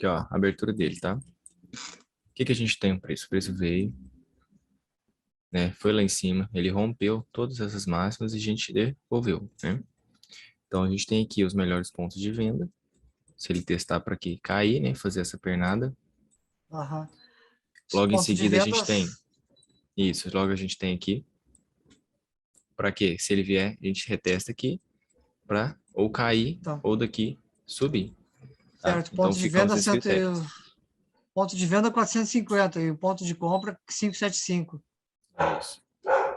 Aqui, ó, a abertura dele, tá? O que que a gente tem o preço? O preço veio, né? Foi lá em cima, ele rompeu todas essas máximas e a gente devolveu, né? Então, a gente tem aqui os melhores pontos de venda. Se ele testar para aqui cair, né? Fazer essa pernada. Aham. Os Logo em pontos de seguida, a gente tem vendas. isso. Logo a gente tem aqui. Para quê? Se ele vier, a gente retesta aqui para ou cair Então, ou daqui subir, tá? certo. Então, Ponto de ficam venda esses critérios. ponto de venda 450 e o ponto de compra 575. Isso.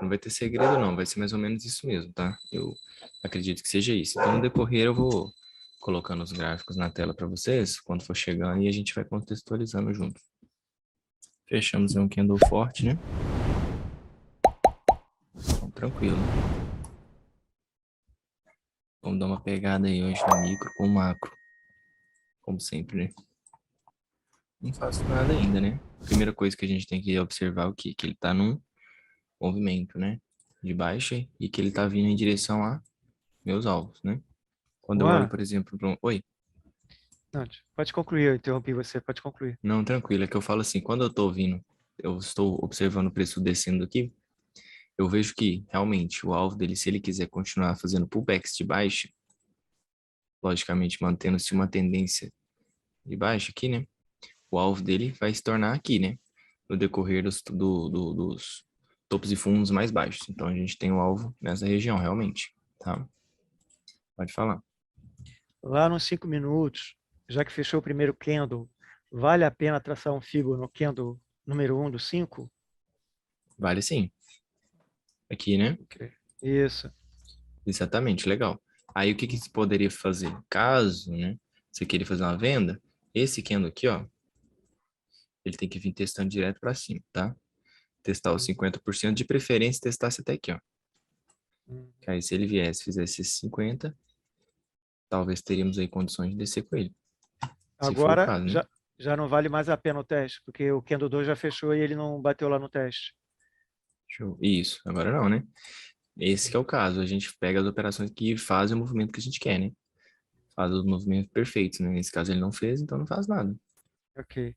Não vai ter segredo, não. Vai ser mais ou menos isso mesmo, tá? Eu acredito que seja isso. Então, no decorrer, eu vou colocando os gráficos na tela para vocês, quando for chegando, e a gente vai contextualizando junto. Fechamos um candle forte, né? Então, tranquilo. Vamos dar uma pegada aí hoje no micro com o macro. Como sempre, né? Não faço nada ainda, né? Primeira coisa que a gente tem que observar é o quê? Que ele tá num movimento, né? De baixa e que ele tá vindo em direção a meus alvos, né? Quando eu olho, Juan, por exemplo, para um... Oi? não, pode concluir, eu interrompi você, pode concluir. Não, tranquilo. É que eu falo assim, quando eu tô vindo, eu estou observando o preço descendo aqui, eu vejo que, realmente, o alvo dele, se ele quiser continuar fazendo pullbacks de baixa, logicamente mantendo-se uma tendência de baixa aqui, né? O alvo dele vai se tornar aqui, né? No decorrer dos topos e fundos mais baixos. Então, a gente tem o alvo nessa região, realmente, tá? Pode falar. Lá nos 5 minutos, já que fechou o primeiro candle, vale a pena traçar um Fibo no candle número 1 do 5? Vale sim. Aqui, né? Ok. Isso. Exatamente, legal. Aí, o que que se poderia fazer? Caso, né, você queira fazer uma venda, esse candle aqui, ó, ele tem que vir testando direto para cima, tá? Testar os 50%, de preferência, testasse até aqui, ó. Que aí, se ele viesse, fizesse esses 50, talvez teríamos aí condições de descer com ele. Se for o Agora caso, né? já não vale mais a pena o teste, porque o candle 2 já fechou e ele não bateu lá no teste. Show. Isso, agora não, né? Esse que é o caso. A gente pega as operações que fazem o movimento que a gente quer, né? Faz os movimentos perfeitos, né? Nesse caso ele não fez, então não faz nada. Ok.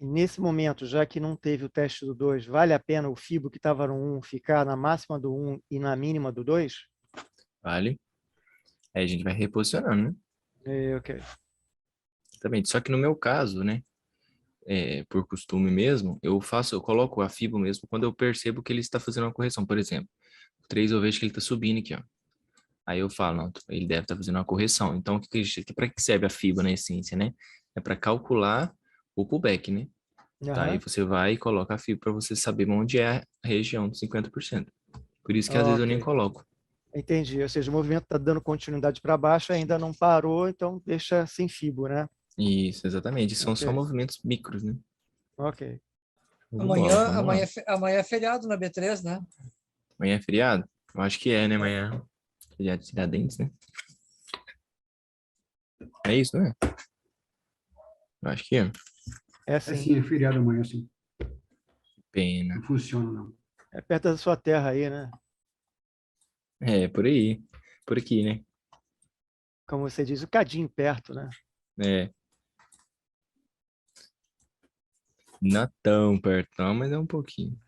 E nesse momento, já que não teve o teste do 2, vale a pena o Fibo que estava no 1 ficar na máxima do 1 e na mínima do 2? Vale? Aí a gente vai reposicionando, né? Ok. Exatamente. Só que no meu caso, né? Por costume mesmo, eu coloco a FIBO mesmo quando eu percebo que ele está fazendo uma correção. Por exemplo, o 3 eu vejo que ele está subindo aqui, ó. Aí eu falo, não, ele deve estar fazendo uma correção. Então, para que serve a FIBA na essência, né? É para calcular o pullback, né? Tá, aí Aham. você vai e coloca a FIBA para você saber onde é a região dos 50%. Por isso que às vezes eu nem Ok. coloco. Entendi. Ou seja, o movimento está dando continuidade para baixo, ainda não parou, então deixa sem Fibo, né? Isso, exatamente. São só Ok. movimentos micros, né? Ok. Show de bola, Amanhã, vamos amanhã, lá. amanhã é feriado na B3, né? Amanhã é feriado? Eu acho que é, né? Amanhã. Feriado de Tiradentes, né? É isso, né? Eu acho que é. É É sim. sim, é feriado amanhã, sim. Pena. Não funciona, não. É perto da sua terra aí, né? É, por aí. Por aqui, né? Como você diz, o cadinho perto, né? É, não é tão perto, não, mas é um pouquinho.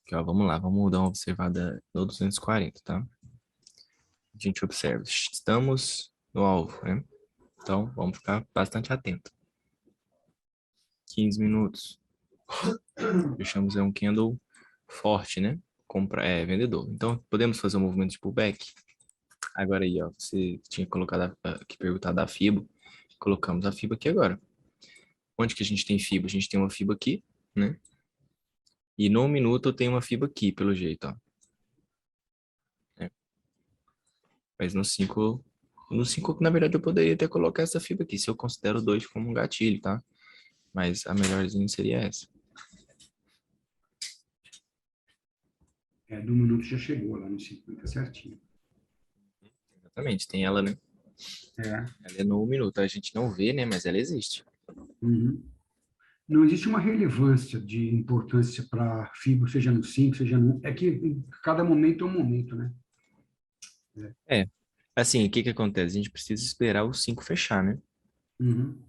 Aqui, ó, vamos lá, vamos dar uma observada no 240, tá? A gente observa. Estamos no alvo, né? Então, vamos ficar bastante atento. 15 minutos. Fechamos um candle forte, né? Vendedor. Então, podemos fazer um movimento de pullback. Agora aí, ó, você tinha colocado aqui, perguntado a FIBA. Colocamos a FIBA aqui agora. Onde que a gente tem FIBA? A gente tem uma FIBA aqui, né? E no minuto eu tenho uma FIBA aqui, pelo jeito, ó. É. Mas no cinco, na verdade, eu poderia até colocar essa FIBA aqui, se eu considero o 2 como um gatilho, tá? Mas a melhorzinha seria essa. Do minuto já chegou lá no 50, certinho. Exatamente, tem ela, né? É. Ela é no minuto, a gente não vê, né? Mas ela existe. Uhum. Não existe uma relevância de importância para fibra, seja no 5, seja no... É que em cada momento é um momento, né? É, Assim, o que que acontece? A gente precisa esperar o 5 fechar, né? Uhum.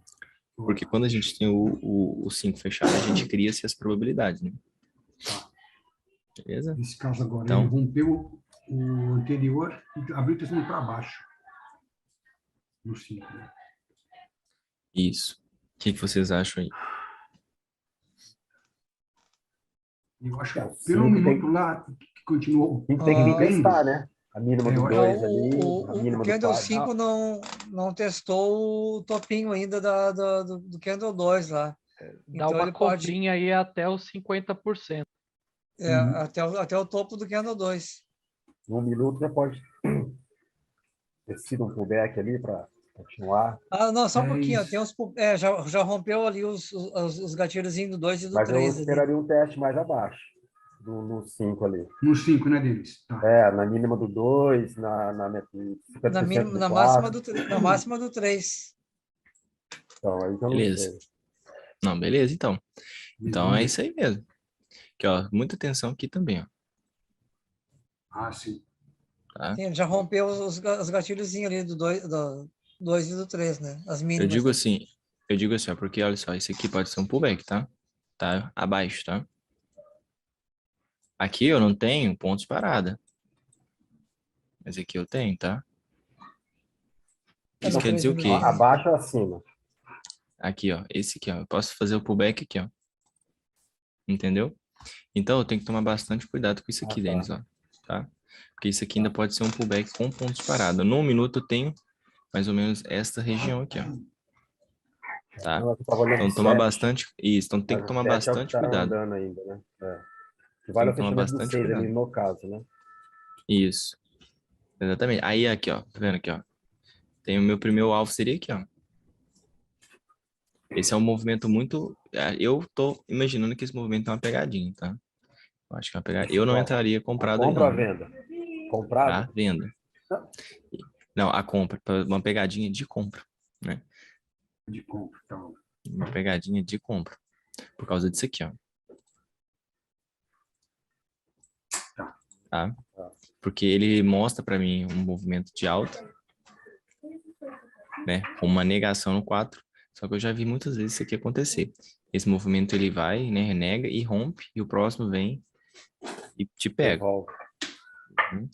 Porque quando a gente tem o 5 fechado, a gente cria-se as probabilidades, né? Tá. Beleza? Nesse caso agora, ele Então, rompeu o anterior e abriu o testemunho para baixo. No 5, né? isso. O que que vocês acham aí? Eu acho É, que pelo cinco minuto lá, que continuou 5 tem que vir rompendo, testar, né? A mínima do É, 2 ali, a o mínima do Candle 4. 5 não testou o topinho ainda do Candle 2 lá. Dá Então uma ele pode comprinha aí até os 50%. Uhum. até o topo do Candle 2. Num minuto já pode ter sido um pullback ali para continuar. Ah, não, só um É pouquinho. isso. Já rompeu ali os gatilhozinhos do 2 e do Mas eu 3 ali. esperaria um teste mais abaixo, no 5 ali. No 5, né, Denis? Tá. É, na mínima do 2, na 50% do Na máxima 4. na máxima do 3. Então, aí que eu não Beleza. sei. Não, beleza, então. Então Vamos é ver. isso aí mesmo. Aqui, ó, muita atenção aqui também, ó, Ah, sim. tá? Sim, ele já rompeu os gatilhozinhos ali do 2 e do 3, né? As Eu mínimas. digo assim, ó, porque olha só, esse aqui pode ser um pullback, tá? Tá abaixo, tá? Aqui eu não tenho pontos parada. Mas aqui eu tenho, tá? Isso No quer 3 dizer e o no quê? 2. Abaixo ou acima? Aqui, ó, esse aqui, ó, eu posso fazer o pullback aqui, ó. Entendeu? Então eu tenho que tomar bastante cuidado com isso aqui, Ah, tá. Denis, ó, tá? Porque isso aqui ainda pode ser um pullback com pontos parados. No minuto eu tenho mais ou menos esta região aqui, ó. Tá? Não, eu estava olhando Então o toma 7, bastante, isso, então tem que mas o tomar 7 é o que bastante está cuidado. andando ainda, né? É. Que Tem vale que o tomar fechamento do bastante 6 ali, cuidado. no caso, né? Isso, exatamente. Aí aqui, ó, tá vendo aqui, ó? Tem o meu primeiro alvo seria aqui, ó. Esse é um movimento muito, eu tô imaginando que esse movimento é uma pegadinha, tá? Eu acho que é uma pegadinha. Eu não Ó, entraria a comprado aí compra ou não, a viu? venda? Comprado? Tá? Venda. Não, a compra, uma pegadinha de compra, né? De compra. Então, Uma pegadinha de compra. Por causa disso aqui, ó. tá. Tá? Porque ele mostra para mim um movimento de alta, né? Com uma negação no 4. Só que eu já vi muitas vezes isso aqui acontecer. Esse movimento ele vai, né? Renega e rompe, e o próximo vem e te pega. Devolve. Uhum.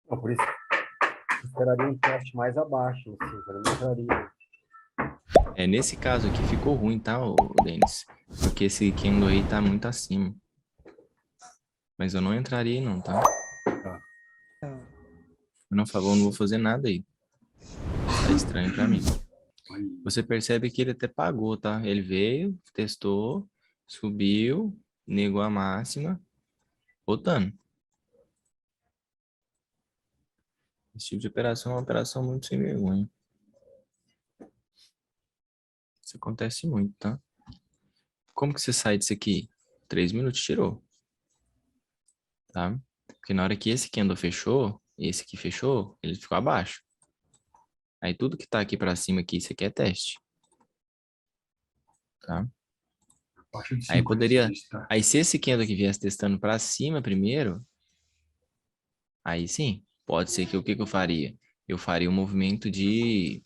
Não, por isso, eu esperaria um teste mais abaixo, assim, eu não entraria. É, nesse caso aqui ficou ruim, tá, Denis? Porque esse candle aí tá muito acima. Mas eu não entraria aí não, tá? Eu não vou fazer nada aí. Tá estranho pra mim. Aí, Você percebe que ele até pagou, tá? Ele veio, testou, subiu, negou a máxima, botando. Esse tipo de operação é uma operação muito sem vergonha. Isso acontece muito, tá? Como que você sai disso aqui? 3 minutos tirou, tá? Porque na hora que esse candle fechou, esse aqui fechou, ele ficou abaixo. Aí tudo que tá aqui pra cima aqui, isso aqui é teste. Tá? abaixo de Aí 5, poderia... tá? Aí se esse candle aqui viesse testando pra cima primeiro, aí sim, pode ser que o que que eu faria? Eu faria um movimento de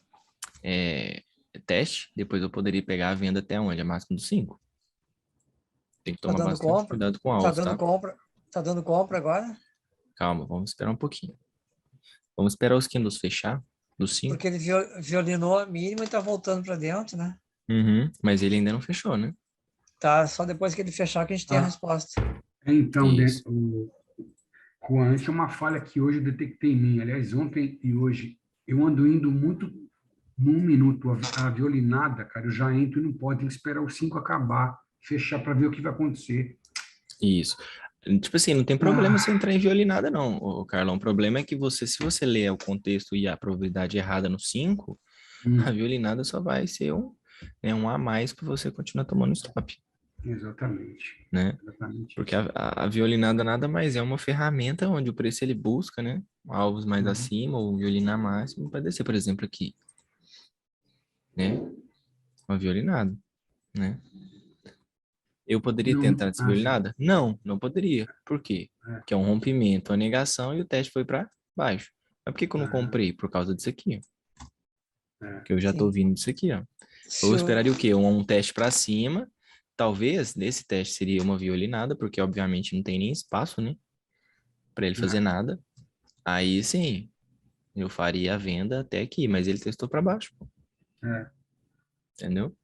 teste, depois eu poderia pegar a venda até onde? A máxima dos 5. Tem que Tá tomar dando bastante compra? cuidado com Tá alvo, dando tá? compra? Tá dando compra agora? Calma, vamos esperar um pouquinho. Vamos esperar os candles fechar, dos 5. Porque ele violinou a mínima e tá voltando para dentro, né? Uhum, mas ele ainda não fechou, né? Tá, só depois que ele fechar que a gente tem a Ah. resposta. Então, Isso. Juan, isso é uma falha que hoje eu detectei em mim. Aliás, ontem e hoje, eu ando indo muito num minuto. A violinada, cara, eu já entro e não pode, tem que esperar os 5 acabar, fechar para ver o que vai acontecer. Isso. Tipo assim, não tem problema você entrar em violinada, não, ô, Carlão. O problema é que você, se você ler o contexto e a probabilidade errada no 5, a violinada só vai ser um a mais para você continuar tomando stop, Exatamente. né? Exatamente Porque isso. a violinada nada mais é uma ferramenta onde o preço ele busca, né? Alvos mais acima ou violinar máximo para descer, por exemplo, aqui, né? Uma violinada, né? Eu poderia Não, tentar sim. desviolinada? Não, não poderia. Por quê? É. Porque é um rompimento, uma negação e o teste foi para baixo. Mas por que que eu não comprei? Por causa disso aqui, ó. É. Que eu já tô Sim. vindo disso aqui, ó. Se Eu o- esperaria o quê? Um teste para cima. Talvez nesse teste seria uma violinada, porque obviamente não tem nem espaço, né? Para ele fazer nada. Aí sim, eu faria a venda até aqui, mas ele testou para baixo, pô. É. Entendeu?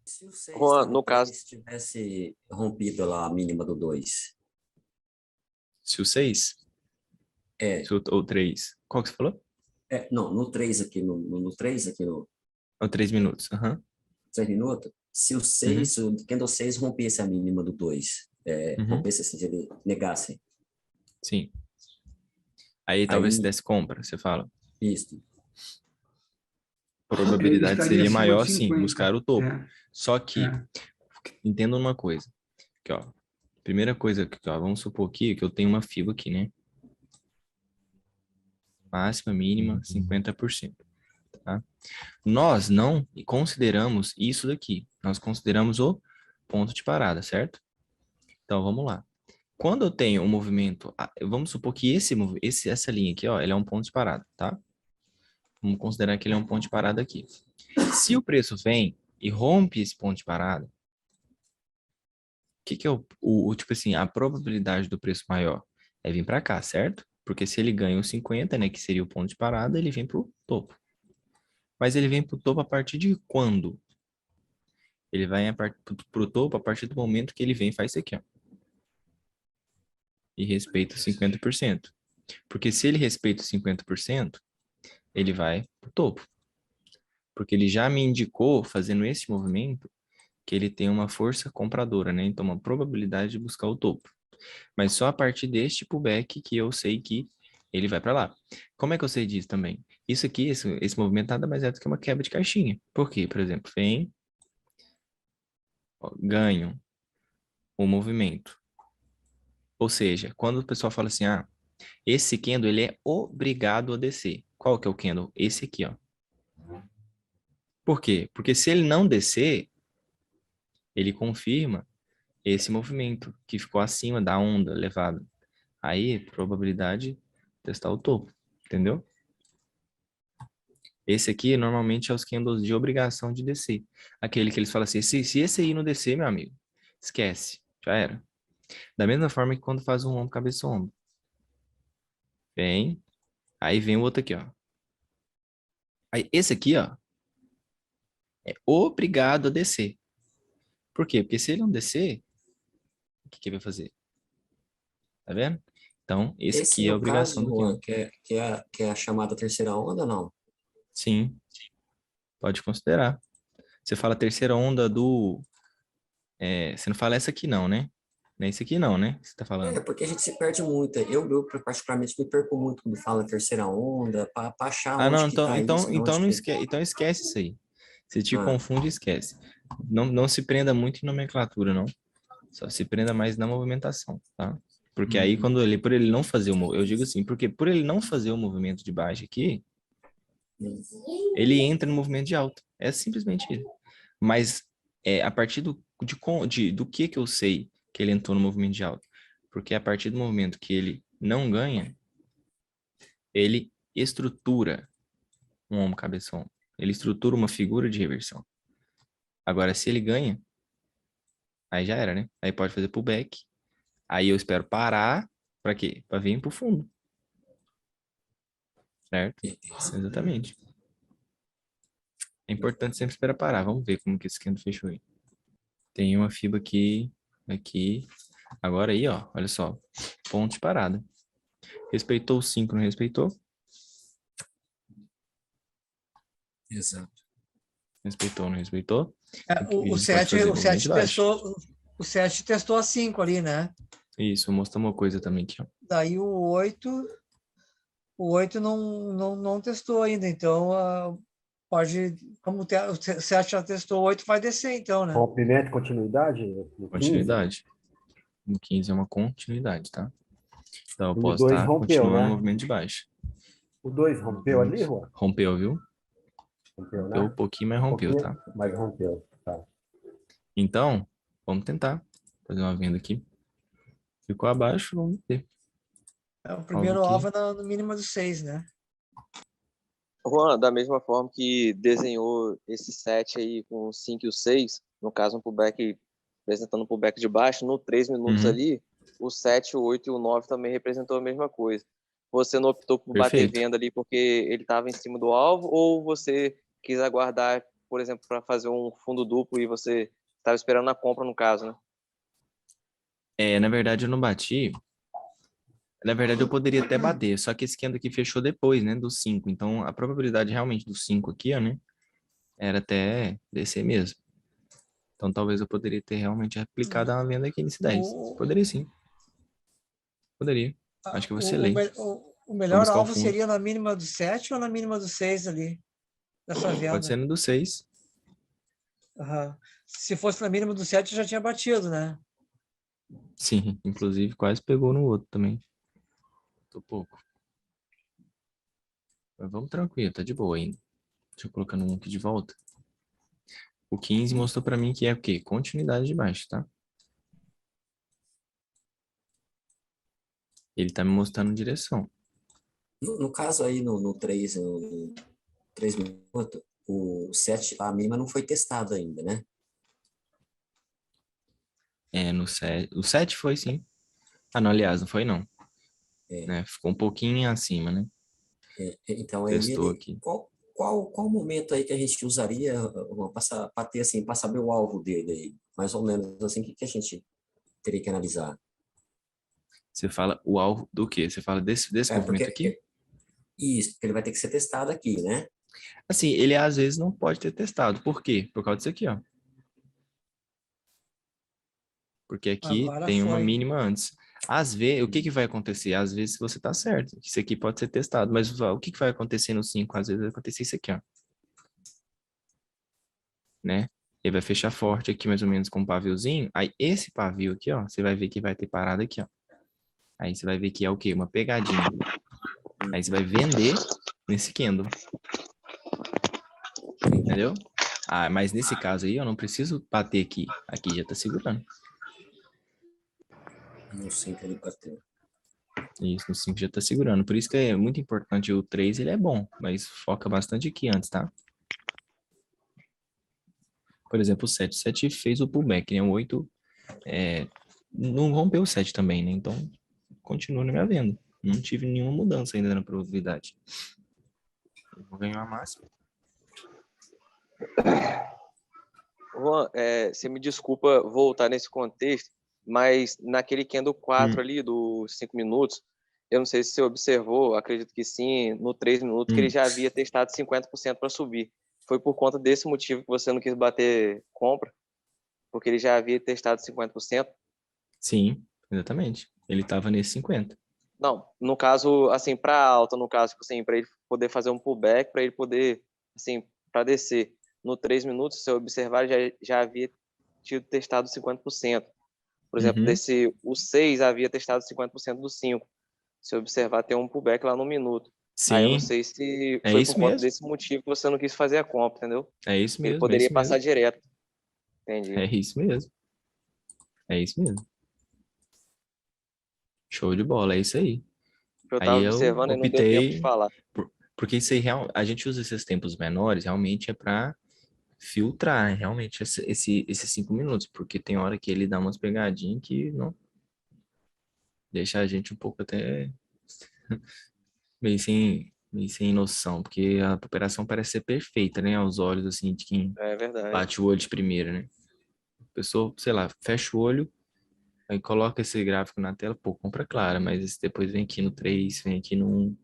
Se o 6 Juan, no caso, tivesse rompido lá a mínima do 2, Se o 6, é, ou 3. Qual que você falou? não, no 3 aqui, no 3 aqui, no Ou 3 minutos. Aham. 3 minutos, se o 6, o candle 6 rompesse a mínima do 2, Uhum. rompesse assim, se ele negasse, Sim. Aí talvez se aí, desse compra, você fala. isso, A Ele probabilidade estaria seria acima maior, de sim, 50. buscar o topo. É. Só que, É. entenda uma coisa. Aqui, ó. Primeira coisa, aqui, ó, vamos supor aqui que eu tenho uma FIBA aqui, né? Máxima, mínima, 50%. Tá? Nós não consideramos isso daqui. Nós consideramos o ponto de parada, certo? Então, vamos lá. Quando eu tenho um movimento, vamos supor que essa linha aqui, ó, ela é um ponto de parada, tá? Vamos considerar que ele é um ponto de parada aqui. Se o preço vem e rompe esse ponto de parada, o que é tipo assim, a probabilidade do preço maior é vir para cá, certo? Porque se ele ganha os 50, né, que seria o ponto de parada, ele vem para o topo. Mas ele vem para o topo a partir de quando? Ele vai para o topo a partir do momento que ele vem e faz isso aqui, ó. E respeita os 50%. Porque se ele respeita os 50%, ele vai para o topo. Porque ele já me indicou, fazendo esse movimento, que ele tem uma força compradora, né? Então, uma probabilidade de buscar o topo. Mas só a partir deste pullback que eu sei que ele vai para lá. Como é que eu sei disso também? Isso aqui, esse movimento nada mais é do que uma quebra de caixinha. Por quê? Por exemplo, vem, ó, ganho o movimento. Ou seja, quando o pessoal fala assim, esse candle, ele é obrigado a descer. Qual que é o candle? Esse aqui, ó. Por quê? Porque se ele não descer, ele confirma esse movimento que ficou acima da onda levada. Aí, probabilidade de testar o topo, entendeu? Esse aqui, normalmente, é os candles de obrigação de descer. Aquele que eles falam assim, se esse aí não descer, meu amigo, esquece, já era. Da mesma forma que quando faz um ombro, cabeça, ombro. Vem, aí vem o outro aqui, ó. Aí, esse aqui, ó, é obrigado a descer. Por quê? Porque se ele não descer, o que ele vai fazer? Tá vendo? Então, esse esse aqui é a no obrigação caso, do Juan, candle. que é a chamada terceira onda, não? Sim, pode considerar. Você fala terceira onda do... você não fala essa aqui não, né? Nem esse aqui não, né? Você tá falando. Porque a gente se perde muito. Eu particularmente me perco muito quando fala terceira onda, para achar onde Não, que tá isso, de onde não que... esquece, então esquece isso aí. Se te Ah, confunde, esquece. Não se prenda muito em nomenclatura, não. Só se prenda mais na movimentação, tá? Porque aí, por ele não fazer eu digo assim, porque por ele não fazer o movimento de baixo aqui, ele entra no movimento de alta. É simplesmente isso. Mas a partir do que eu sei que ele entrou no movimento de alta? Porque a partir do momento que ele não ganha, ele estrutura um ombro cabeção. Ele estrutura uma figura de reversão. Agora, se ele ganha, aí já era, né? Aí pode fazer pullback. Aí eu espero parar. Para quê? Para vir pro fundo. Certo? Exatamente. É importante sempre esperar parar. Vamos ver como que esse candle fechou aí. Tem uma fibra aqui. Agora aí, ó. Olha só. Ponto de parada. Respeitou o 5, não respeitou? exato. Respeitou, não respeitou? O A gente pode 7, fazer o movimento 7 de baixo. testou a 5 ali, né? Isso, vou mostrar uma coisa também aqui, ó. Daí o 8 não testou ainda, então pode, como o 7 já testou, o 8 vai descer então, né? Rompimento e continuidade no 15. Continuidade. No 15 é uma continuidade, tá? Então eu E o posso 2 estar rompeu, continuando o né? movimento de baixo. O 2 rompeu ali, Juan? Rompeu, viu? Rompeu, Rompeu um né? pouquinho, mas rompeu, tá? Mas rompeu, tá. Então, Vamos tentar fazer uma venda aqui. Ficou abaixo, vamos ver. O primeiro aqui. alvo é no mínimo do 6, né? Juan, da mesma forma que desenhou esse 7 aí com o 5 e o 6, no caso um pullback, apresentando um pullback de baixo, no 3 minutos Uhum. ali, o 7, o 8 e o 9 também representou a mesma coisa. Você não optou por bater Perfeito. venda ali porque ele estava em cima do alvo, ou você quis aguardar, por exemplo, para fazer um fundo duplo e você estava esperando a compra, no caso, né? Na verdade, eu não bati. Na verdade, eu poderia até bater, só que esse candle aqui fechou depois, né, do 5. Então, a probabilidade realmente do 5 aqui, ó, né, era até descer mesmo. Então, talvez eu poderia ter realmente aplicado uma venda aqui nesse 10. O, Poderia sim. Poderia. Acho que eu vacilei. o Vou melhor buscar o alvo fundo. seria na mínima do 7 ou na mínima do 6 ali, dessa Pode ser venda. no do 6. Aham. Se fosse na mínima do 7, já tinha batido, né? Sim, inclusive quase pegou no outro também. Tô pouco. Mas vamos tranquilo, tá de boa ainda. Deixa eu colocar um aqui de volta. O 15 mostrou pra mim que é o quê? Continuidade de baixo, tá? Ele tá me mostrando direção. No caso aí, no 3, no 3 minutos, o 7, a mínima não foi testado ainda, né? No 7. O 7 foi sim. Ah, não, aliás, não foi não. É, Né? Ficou um pouquinho acima, né? então, aí Testou ele, aqui. qual o momento aí que a gente usaria para ter assim, para saber o alvo dele aí? Mais ou menos assim, o que a gente teria que analisar? Você fala o alvo do quê? Você fala desse movimento Porque aqui? isso, porque ele vai ter que ser testado aqui, né? Assim, ele às vezes não pode ter testado. Por quê? Por causa disso aqui, ó. Porque aqui Agora tem uma foi. mínima antes. Às vezes, o que que vai acontecer? Às vezes você tá certo. Isso aqui pode ser testado. Mas o que que vai acontecer no 5? Às vezes vai acontecer isso aqui, ó. Né? Ele vai fechar forte aqui, mais ou menos, com um paviozinho. Aí, esse pavio aqui, ó, você vai ver que vai ter parado aqui, ó. Aí, você vai ver que é o quê? Uma pegadinha. Aí, você vai vender nesse candle. Entendeu? Ah, mas nesse caso aí, eu não preciso bater aqui. Aqui já tá segurando. Não sei que ele bateu. Isso, no 5 já tá segurando. Por isso que é muito importante o 3, ele é bom, mas foca bastante aqui antes, tá? Por exemplo, o 7. O 7 fez o pullback, né? O 8 não rompeu o 7 também, né? Então, continua na minha venda. Não tive nenhuma mudança ainda na probabilidade. Eu vou ganhar a máxima. Juan, você me desculpa voltar nesse contexto, mas naquele candle 4 ali, dos 5 minutos, eu não sei se você observou, acredito que sim, no 3 minutos, que ele já havia testado 50% para subir. Foi por conta desse motivo que você não quis bater compra? Porque ele já havia testado 50%? Sim, exatamente. Ele tava nesse 50. Não, no caso, assim, para alta, no caso, tipo assim, para ele poder fazer um pullback, para ele poder, assim, para descer. No 3 minutos, se você observar, já havia tido testado 50%. Por exemplo, Uhum. o 6 havia testado 50% do 5. Se observar, tem um pullback lá no minuto. Aí eu não Sim, sei se é foi por isso conta mesmo. desse motivo que você não quis fazer a compra, entendeu? É isso Ele mesmo, é poderia isso passar mesmo. direto. Entendi. É isso mesmo. É isso mesmo. Show de bola, é isso aí. Eu Aí estava eu observando e não deu tempo de optei falar. porque isso aí, a gente usa esses tempos menores realmente é para filtrar realmente esses 5 minutos, porque tem hora que ele dá umas pegadinhas que não deixa a gente um pouco até meio sem noção, porque a operação parece ser perfeita, né, aos olhos assim de quem É verdade. bate o olho de primeira, né? A pessoa, sei lá, fecha o olho, aí coloca esse gráfico na tela, pô, compra clara, mas depois vem aqui no 3, vem aqui no 1,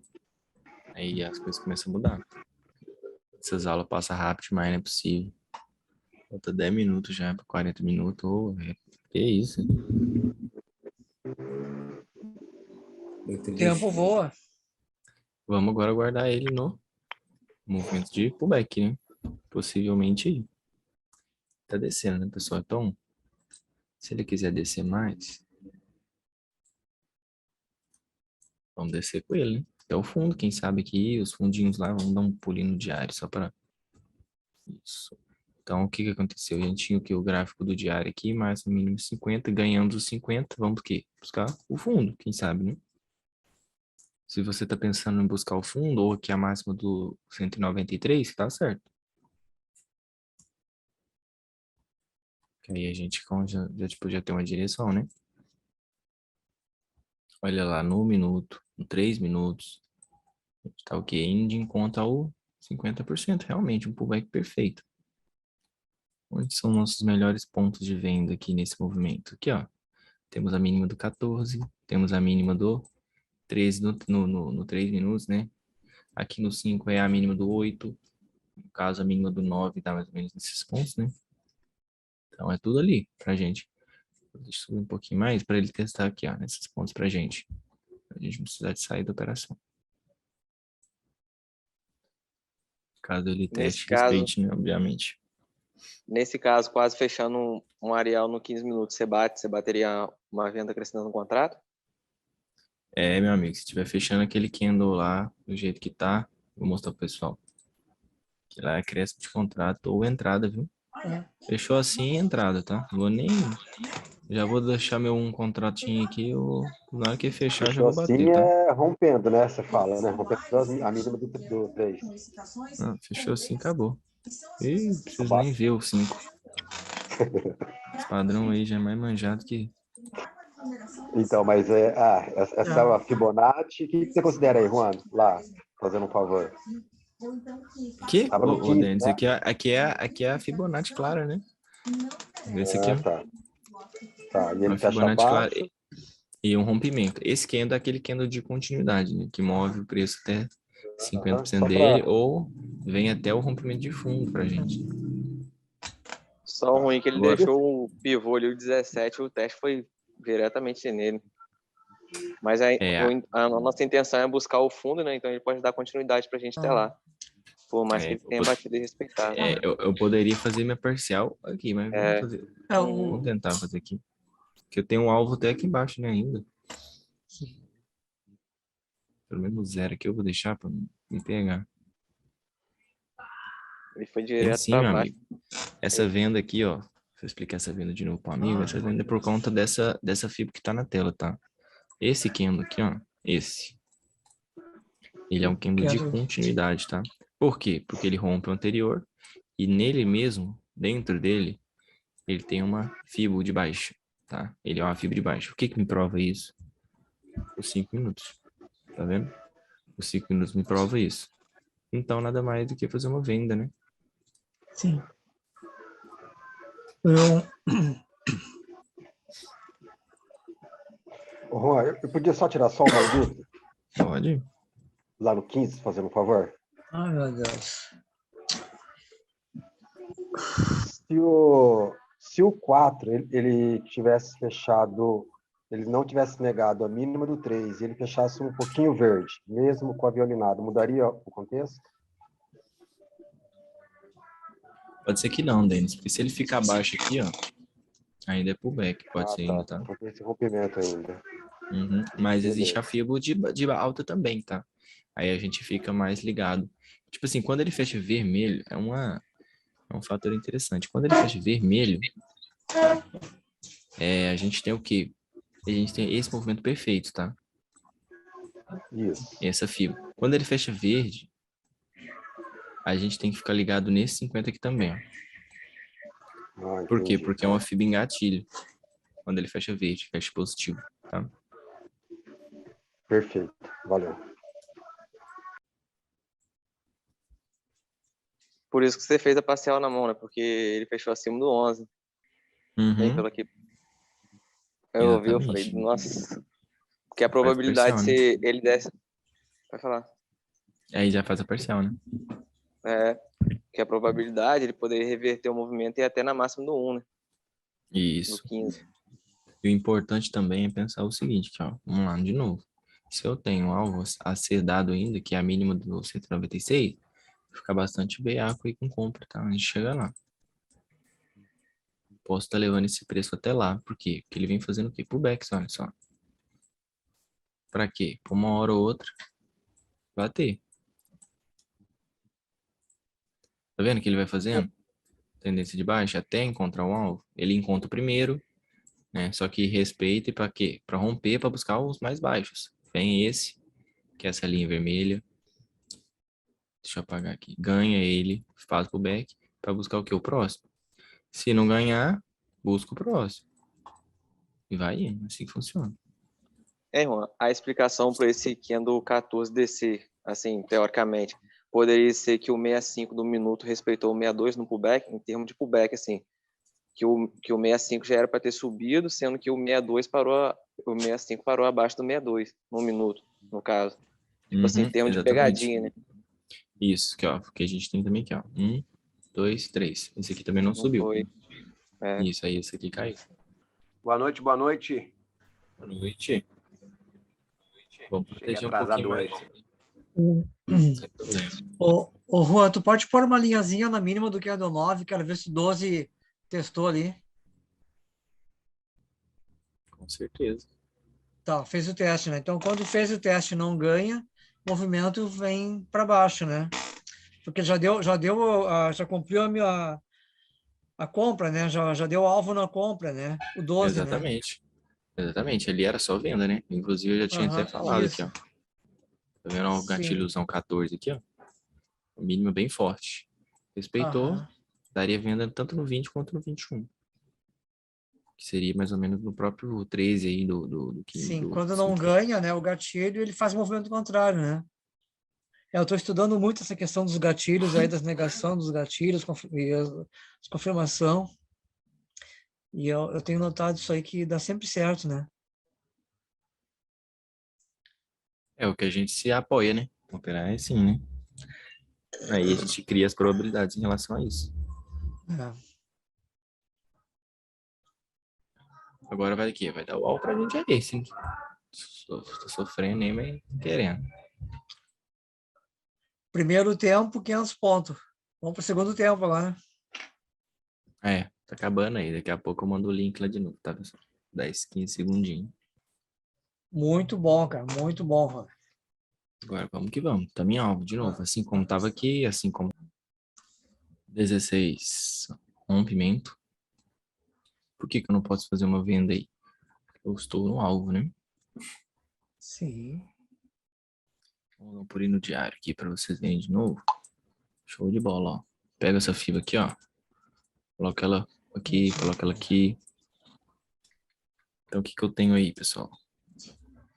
aí as coisas começam a mudar. Essas aulas passam rápido demais, não é possível. Falta 10 minutos já para 40 minutos. Que isso? Muito O tempo ligeiro. voa. Vamos agora guardar ele no movimento de pullback, né? Possivelmente aí. Tá descendo, né, pessoal? Então, se ele quiser descer mais, vamos descer com ele, né? Até o fundo, quem sabe aqui, os fundinhos lá, vamos dar um pulinho no diário só para isso. Então, o que que aconteceu? A gente tinha o que? O gráfico do diário aqui, máximo mínimo 50, ganhando os 50, vamos o quê? Buscar o fundo, quem sabe, né? Se você está pensando em buscar o fundo, ou aqui a máxima do 193, tá certo. Que aí a gente tipo, já tem uma direção, né? Olha lá, no minuto, no 3 minutos, tá o quê? Indo em conta ao 50%, realmente, um pullback perfeito. Onde são nossos melhores pontos de venda aqui nesse movimento? Aqui, ó. Temos a mínima do 14, temos a mínima do 13 no 3 minutos, né? Aqui no 5 é a mínima do 8, no caso a mínima do 9 dá mais ou menos nesses pontos, né? Então é tudo ali pra gente. Deixa eu subir um pouquinho mais para ele testar aqui, ó, nesses pontos pra gente. A gente não precisar de sair da operação. Caso ele Nesse teste, caso, respeite, né, obviamente. nesse caso, quase fechando um Arial no 15 minutos, você bateria uma venda crescendo no contrato? É, meu amigo, se estiver fechando aquele candle lá, do jeito que tá, vou mostrar pro pessoal. Que lá é acréscimo de contrato ou entrada, viu? Fechou assim, entrada, tá? Não vou nem... Já vou deixar meu um contratinho aqui, na hora que fechar já Fechou vou bater, assim, tá? é rompendo, né? Você fala, né? Rompendo a mínima do 3. Ah, fechou assim, acabou. Ih, não preciso nem Abaixo. ver o 5. Esse padrão aí já é mais manjado que... Então, mas essa é a Fibonacci. O que você considera aí, Juan? Lá, fazendo um favor. Que? Tava no Ô, 15, Denis, né? aqui é a Fibonacci clara, né? Esse aqui, Ah, ó. tá. Tá. E ele Uma fecha Fibonacci clara abaixo. e um rompimento. Esse candle é aquele candle de continuidade, né? Que move o preço até 50% Só dele para. ou vem até o rompimento de fundo pra gente. Só o ruim que ele Agora, deixou o pivô ali, o 17, o teste foi diretamente nele. Mas a nossa intenção é buscar o fundo, né? Então ele pode dar continuidade pra gente até lá. Por mais que ele tenha batido e respeitado. eu poderia fazer minha parcial aqui, mas vamos fazer. Vamos tentar fazer aqui. Porque eu tenho um alvo até aqui embaixo, né, ainda. Pelo menos 0 aqui eu vou deixar pra me pegar. Ele foi Em direto sim, para meu baixo. amigo. Essa venda aqui, ó. Deixa eu explicar essa venda de novo pro amigo. Essa venda é por conta dessa fibra que tá na tela, tá? Esse candle aqui, ó. Esse. Ele é um candle de continuidade, tá? Por quê? Porque ele rompe o anterior e nele mesmo, dentro dele, ele tem uma fibra de baixa, tá? Ele é uma fibra de baixa. O que que me prova isso? Os 5 minutos. Tá vendo? Os 5 minutos me prova isso. Então, nada mais do que fazer uma venda, né? Sim. Ô, Juan, eu podia só tirar só uma dúvida? Pode. Lá no 15, fazendo um favor? Ai, meu Deus. Se o 4 ele tivesse fechado, ele não tivesse negado a mínima do 3 e ele fechasse um pouquinho verde, mesmo com a violinada, mudaria o contexto? Pode ser que não, Denis, porque se ele ficar abaixo aqui, ó, ainda é pullback, pode ser ainda, tá? Então tem esse rompimento ainda. Uhum. Mas existe Beleza. a fibra de alta também, tá? Aí a gente fica mais ligado. Tipo assim, quando ele fecha vermelho, é um fator interessante. Quando ele fecha vermelho, a gente tem o quê? A gente tem esse movimento perfeito, tá? Isso. Essa fibra. Quando ele fecha verde, a gente tem que ficar ligado nesse 50 aqui também, ó. Por quê? Entendi. Porque é uma fibra em gatilho. Quando ele fecha verde, fecha positivo, tá? Perfeito. Valeu. Por isso que você fez a parcial na mão, né? Porque ele fechou acima do 11. Bem Uhum. pelo que eu ouvi, eu falei, Exatamente. nossa. Porque a Faz probabilidade parcial, de né? ser ele desse... Vai falar. Aí já faz a parcial, né? Que a probabilidade ele poderia reverter o movimento e ir até na máxima do 1, né? Isso. Do 15. E o importante também é pensar o seguinte, ó. Vamos lá, de novo. Se eu tenho algo a ser dado ainda, que é a mínima do 196, fica bastante beaco aí com compra, tá? A gente chega lá. Posso estar levando esse preço até lá. Por quê? Porque ele vem fazendo o quê? Pullbacks, olha só. Pra quê? Por uma hora ou outra, bater. Tá vendo o que ele vai fazendo? tendência de baixa até encontrar um alvo, ele encontra o primeiro, né? Só que respeita para quê? Para romper, para buscar os mais baixos. Vem esse, que é essa linha vermelha. Deixa eu apagar aqui. Ganha ele, faz pro back, para buscar o quê? O próximo. Se não ganhar, busca o próximo. E vai indo, assim que funciona. Juan, a explicação para esse candle 14 descer, assim, teoricamente, poderia ser que o 65 do minuto respeitou o 62 no pullback, em termos de pullback, assim, que o 65 já era para ter subido, sendo que o 62 o 65 parou abaixo do 62 no minuto, no caso. Tipo assim, em termos de exatamente. pegadinha, né? Isso, aqui, ó, porque a gente tem também aqui, ó. 1, 2, 3. Esse aqui também não subiu. Foi. É. Isso aí, esse aqui caiu. Boa noite, boa noite. Boa noite. Vamos Cheguei proteger um atrasado pouquinho mais. hoje. Sem problema. Ô, Juan, tu pode pôr uma linhazinha na mínima do candle 9, quero ver se o 12 testou ali. Com certeza. Tá, fez o teste, né? Então, quando fez o teste e não ganha, o movimento vem para baixo, né? Porque já cumpriu a compra, né? Já deu alvo na compra, né? O 12, né? Exatamente. Exatamente. Ali era só venda, né? Inclusive, eu já tinha até falado isso. aqui, ó. Tá vendo o Sim. gatilhozão 14 aqui, ó? O mínimo bem forte. Respeitou, Aham. daria venda tanto no 20 quanto no 21. Que seria mais ou menos no próprio 13 aí do 15. Sim, quando não ganha, né, o gatilho, ele faz o movimento contrário, né? Eu estou estudando muito essa questão dos gatilhos aí, das negações dos gatilhos e as confirmação. E eu tenho notado isso aí que dá sempre certo, né? É o que a gente se apoia, né? Operar é assim, né? Aí a gente cria as probabilidades em relação a isso. É. Agora vai aqui, vai dar o all pra gente aí, sim. Tô sofrendo aí, mas querendo. Primeiro tempo, 500 pontos. Vamos para o segundo tempo agora. É, tá acabando aí. Daqui a pouco eu mando o link lá de novo, tá, pessoal? 10, 15 segundinhos. Muito bom, cara. Muito bom, Juan. Agora vamos que vamos. Tá em alvo de novo. Assim como tava aqui, assim como 16, rompimento. Por que que eu não posso fazer uma venda aí? Eu estou no alvo, né? Sim. Vamos por ir no diário aqui para vocês verem de novo. Show de bola, ó. Pega essa FIBA aqui, ó. Coloca ela aqui, coloca ela aqui. Então, o que que eu tenho aí, pessoal?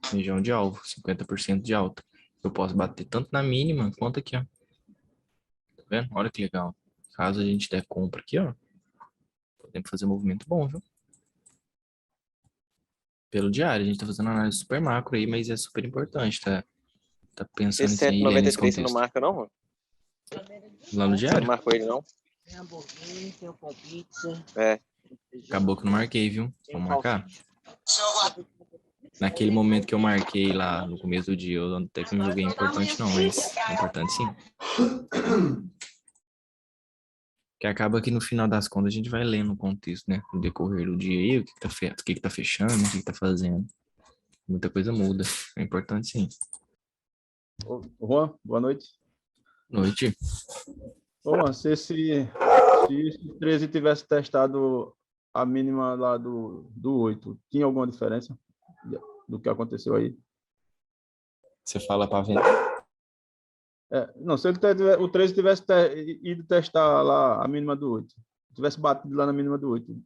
Região de alvo, 50% de alta. Eu posso bater tanto na mínima quanto aqui, ó. Tá vendo? Olha que legal. Caso a gente der compra aqui, ó. Podemos fazer um movimento bom, viu? Pelo diário, a gente tá fazendo análise super macro aí, mas é super importante, tá? Tá pensando Esse nisso aí, lendo esse 193 você não contexto. marca, não, Juan? Lá no Você não diário? marcou ele, não? É. Acabou que eu não marquei, viu? Vamos marcar? Naquele momento que eu marquei lá no começo do dia, eu até que não joguei importante não, mas é importante sim. Que acaba que no final das contas a gente vai lendo o contexto, né? No decorrer do dia aí, o que tá fechando, o que tá fazendo. Muita coisa muda. É importante sim. Ô, Juan, boa noite. Noite. Ô, Juan, se esse 13 tivesse testado a mínima lá do 8, tinha alguma diferença do que aconteceu aí? Você fala para vender? Não, se o 13 tivesse ido testar lá a mínima do 8, tivesse batido lá na mínima do 8,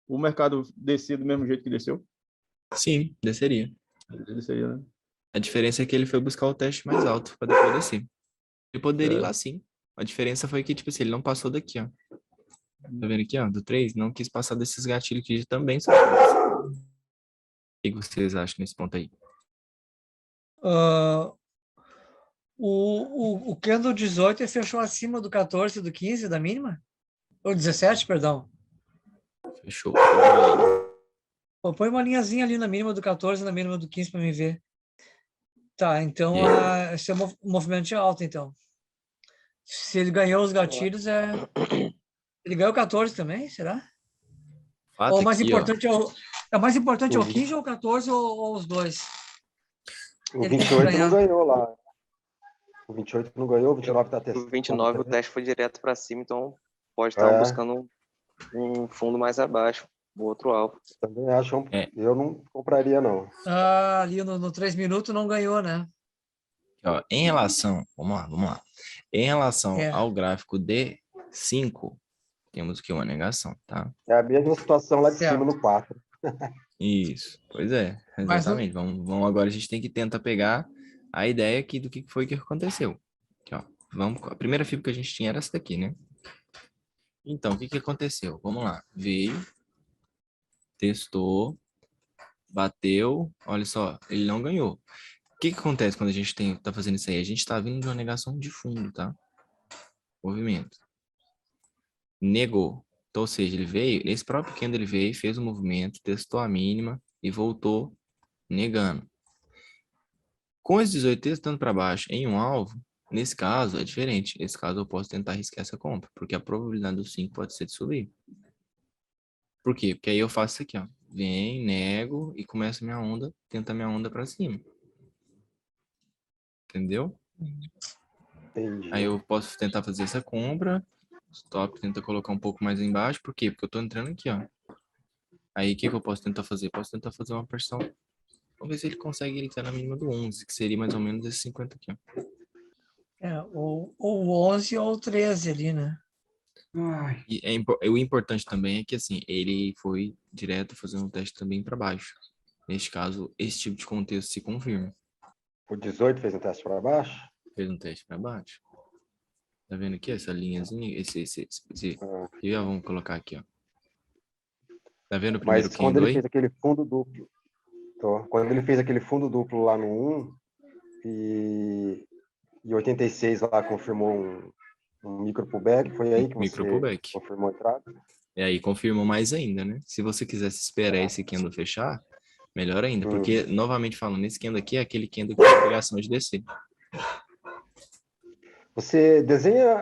o mercado descia do mesmo jeito que desceu? Sim, desceria. Desceria, né? A diferença é que ele foi buscar o teste mais alto para depois descer. Ele poderia ir lá sim. A diferença foi que, tipo assim, ele não passou daqui, ó. Tá vendo aqui, ó? Do 3, não quis passar desses gatilhos que também são fortes. O que vocês acham nesse ponto aí? O candle 18 fechou acima do 14, do 15, da mínima? Ou 17, perdão. Fechou. Pô, põe uma linhazinha ali na mínima do 14, na mínima do 15 para mim ver. Tá, então esse é um movimento de alta, então. Se ele ganhou os gatilhos, ele ganhou 14 também, será? Fato Ou o mais aqui, importante é o mais importante é o 15 ou o 14 ou os dois? O Ele tem que 28 não ganhar. ganhou lá. O 28 não ganhou, o 29 está O testando. 29 o teste foi direto para cima, então pode estar buscando um fundo mais abaixo, o outro alvo. Também acho, eu não compraria, não. Ali no 3 minutos não ganhou, né? Ó, em relação, vamos lá. Em relação ao gráfico de 5, temos aqui uma negação, tá? É a mesma situação lá de cima no 4. Isso, pois é, exatamente. Vamos agora, a gente tem que tentar pegar a ideia aqui do que foi que aconteceu. Aqui, ó. A primeira fibra que a gente tinha era essa daqui, né? Então, o que aconteceu? Vamos lá. Veio, testou, bateu, olha só, ele não ganhou. O que acontece quando a gente tá fazendo isso aí? A gente está vindo de uma negação de fundo, tá? Movimento. Negou. Então, ou seja, ele veio, esse próprio candle ele veio, fez o movimento, testou a mínima e voltou negando. Com os 18 testando para baixo em um alvo, nesse caso é diferente. Nesse caso eu posso tentar arriscar essa compra, porque a probabilidade do 5 pode ser de subir. Por quê? Porque aí eu faço isso aqui, ó. Vem, nego e começo minha onda, tenta minha onda para cima. Entendeu? Entendi. Aí eu posso tentar fazer essa compra. Stop, tenta colocar um pouco mais embaixo. Por quê? Porque eu tô entrando aqui, ó. Aí o que eu posso tentar fazer? Posso tentar fazer uma pressão. Vamos ver se ele consegue entrar na mínima do 11, que seria mais ou menos esse 50 aqui, ó. Ou 11 ou 13 ali, né? E o importante também é que, assim, ele foi direto fazendo um teste também para baixo. Neste caso, esse tipo de contexto se confirma. O 18 fez um teste para baixo? Fez um teste para baixo. Tá vendo aqui essa linhazinha? E ó, vamos colocar aqui, ó. Tá vendo o primeiro Mas quando ele aí? fez aquele fundo duplo, quando ele fez aquele fundo duplo lá no 1 e 86 lá confirmou um micro pullback, foi aí que você confirmou a entrada? E aí confirmou mais ainda, né? Se você quisesse esperar esse candle fechar, melhor ainda, porque, novamente falando, esse candle aqui é aquele candle que tem obrigação de descer. Você desenha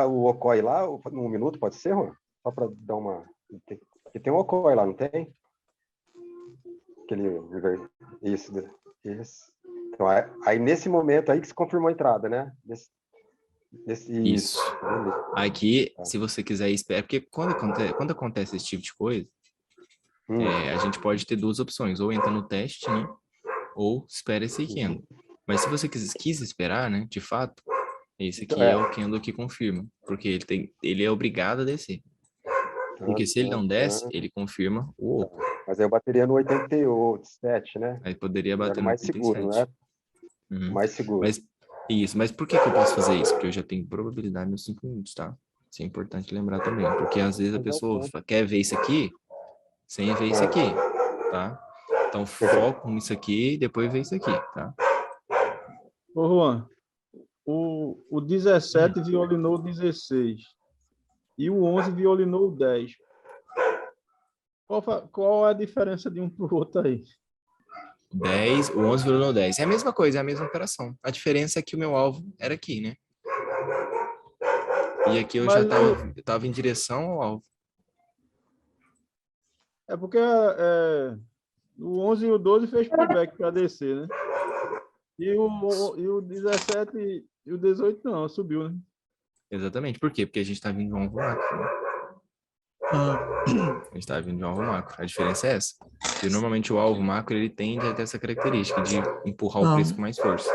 o Okoi lá num minuto, pode ser, Juan? Só para dar uma... Porque tem um Okoi lá, não tem? Isso. Então, aí nesse momento aí que se confirmou a entrada, né? Isso. Aqui, se você quiser esperar, porque quando acontece esse tipo de coisa, a gente pode ter duas opções, ou entra no teste, né? Ou espera esse candle. Mas se você quis esperar, né? De fato, esse aqui é o candle que confirma, porque ele é obrigado a descer. Porque se ele não desce, ele confirma o oco. Mas aí eu bateria no 87, né? Aí poderia bater no mais 87. seguro, né? Mais seguro. Mas por que eu posso fazer isso? Porque eu já tenho probabilidade nos 5 minutos, tá? Isso é importante lembrar também, porque às vezes a pessoa quer ver isso aqui sem ver isso aqui, tá? Então foco nisso aqui e depois ver isso aqui, tá? Ô, Juan, o 17 violinou o 16 e o 11 violinou o 10. Qual é a diferença de um para o outro aí? O 11 violinou o 10. É a mesma coisa, é a mesma operação. A diferença é que o meu alvo era aqui, né? E aqui eu já estava em direção ao alvo. É porque o 11 e o 12 fez pullback para descer, né? E o 17 e o 18 não, subiu, né? Exatamente. Por quê? Porque a gente está vindo de um alvo macro. Né? A gente está vindo de um alvo macro. A diferença é essa. Porque normalmente o alvo macro ele tende a ter essa característica de empurrar o preço com mais força.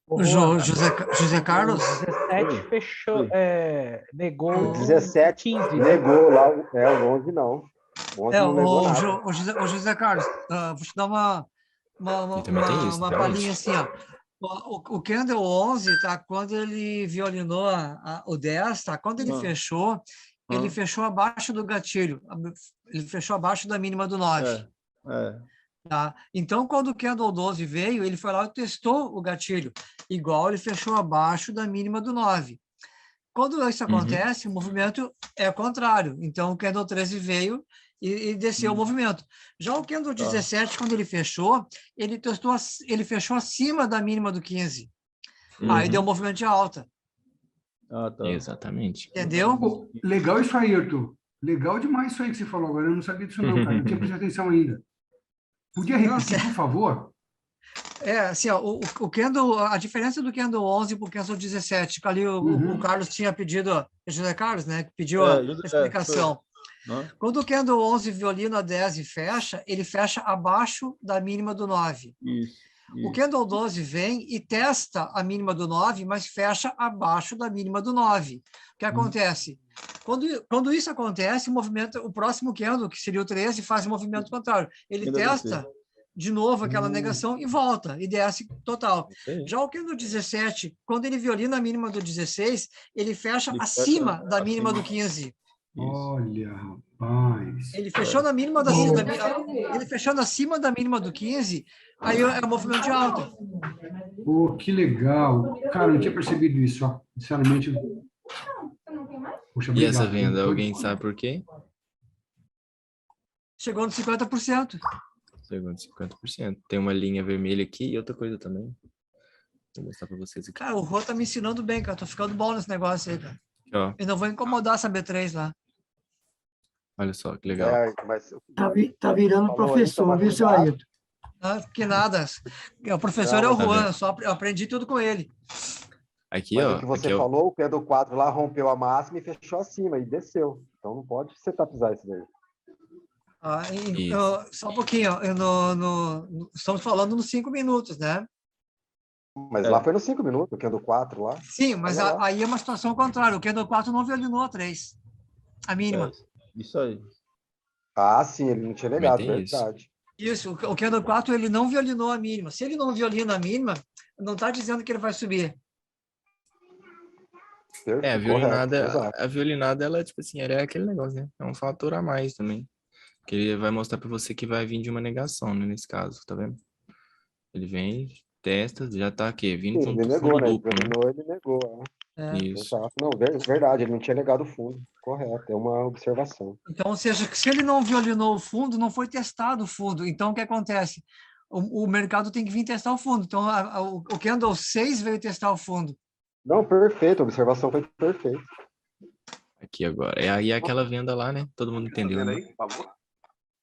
José Carlos? O 17 fechou, negou o 17 15, negou lá, o 11 não. O 11 não negou nada. O José Carlos, vou te dar uma palhinha assim, ó. O candle 11, tá? Quando ele violinou o 10, tá? Quando ele fechou, ele fechou abaixo do gatilho. Ele fechou abaixo da mínima do 9. Tá? Então, quando o candle 12 veio, ele foi lá e testou o gatilho. Igual ele fechou abaixo da mínima do 9. Quando isso acontece, o movimento é contrário. Então, o candle 13 veio e desceu o movimento. Já o candle 17, quando ele fechou, ele fechou acima da mínima do 15. Aí deu um movimento de alta. Tá. Exatamente. Entendeu? Pô, legal isso aí, Arthur. Legal demais isso aí que você falou agora. Eu não sabia disso não, cara. Não tinha prestado atenção ainda. Podia repetir, por favor? Assim, ó, o candle, a diferença do candle 11 para o candle 17, que ali o Carlos tinha pedido, José Carlos, né, que pediu a explicação. Quando o candle 11 violino a 10 e fecha, ele fecha abaixo da mínima do 9. O candle 12 vem e testa a mínima do 9, mas fecha abaixo da mínima do 9. O que acontece? Quando isso acontece, o próximo candle, que seria o 13, faz o movimento contrário. Ele testa de novo aquela negação e volta, e desce total. Já o candle 17, quando ele violina a mínima do 16, ele fecha acima da mínima do 15. Olha, rapaz. Ele fechou na mínima ele fechando acima da mínima do 15, aí é o movimento de alta. Pô, que legal. Cara, eu não tinha percebido isso, ó. Sinceramente. Poxa, e essa venda, alguém sabe por quê? Chegou no 50%. Chegou no 50%. Tem uma linha vermelha aqui e outra coisa também. Vou mostrar para vocês aqui. Cara, o Rô tá me ensinando bem, cara. Tô ficando bom nesse negócio aí, cara. Ó. Eu não vou incomodar essa B3 lá. Olha só, que legal. Mas... Tá virando professor, viu, seu Ailton? Que nada. O professor é o Juan, eu aprendi tudo com ele. Aqui, mas ó. o que você aqui, falou, o candle 4 lá rompeu a máxima e fechou acima, e desceu. Então não pode setupizar isso daí. Só um pouquinho. Estamos falando nos 5 minutos, né? Mas lá foi nos 5 minutos, o candle 4 lá. Sim, mas aí é uma situação contrária. O candle 4 não violinou a 3. A mínima. Isso aí. Ah, sim, ele não tinha negado, verdade. Isso, o candle 4 ele não violinou a mínima. Se ele não violina a mínima, não está dizendo que ele vai subir. A violinada, ela, tipo assim, ela é aquele negócio, né? É um fator a mais também. Que ele vai mostrar para você que vai vir de uma negação, né? Nesse caso, tá vendo? Ele vem, testa, já tá aqui, vindo de um fundo duplo, né? Ele negou, Isso. Exato. Não, verdade, ele não tinha negado o fundo. Correto, é uma observação. Então, ou seja, se ele não violinou o fundo, não foi testado o fundo. Então, o que acontece? O mercado tem que vir testar o fundo. Então, o candle 6 veio testar o fundo. Não, perfeito, a observação foi perfeita. Aqui agora. É aí aquela venda lá, né? Todo mundo entendeu, né? Aí, por favor.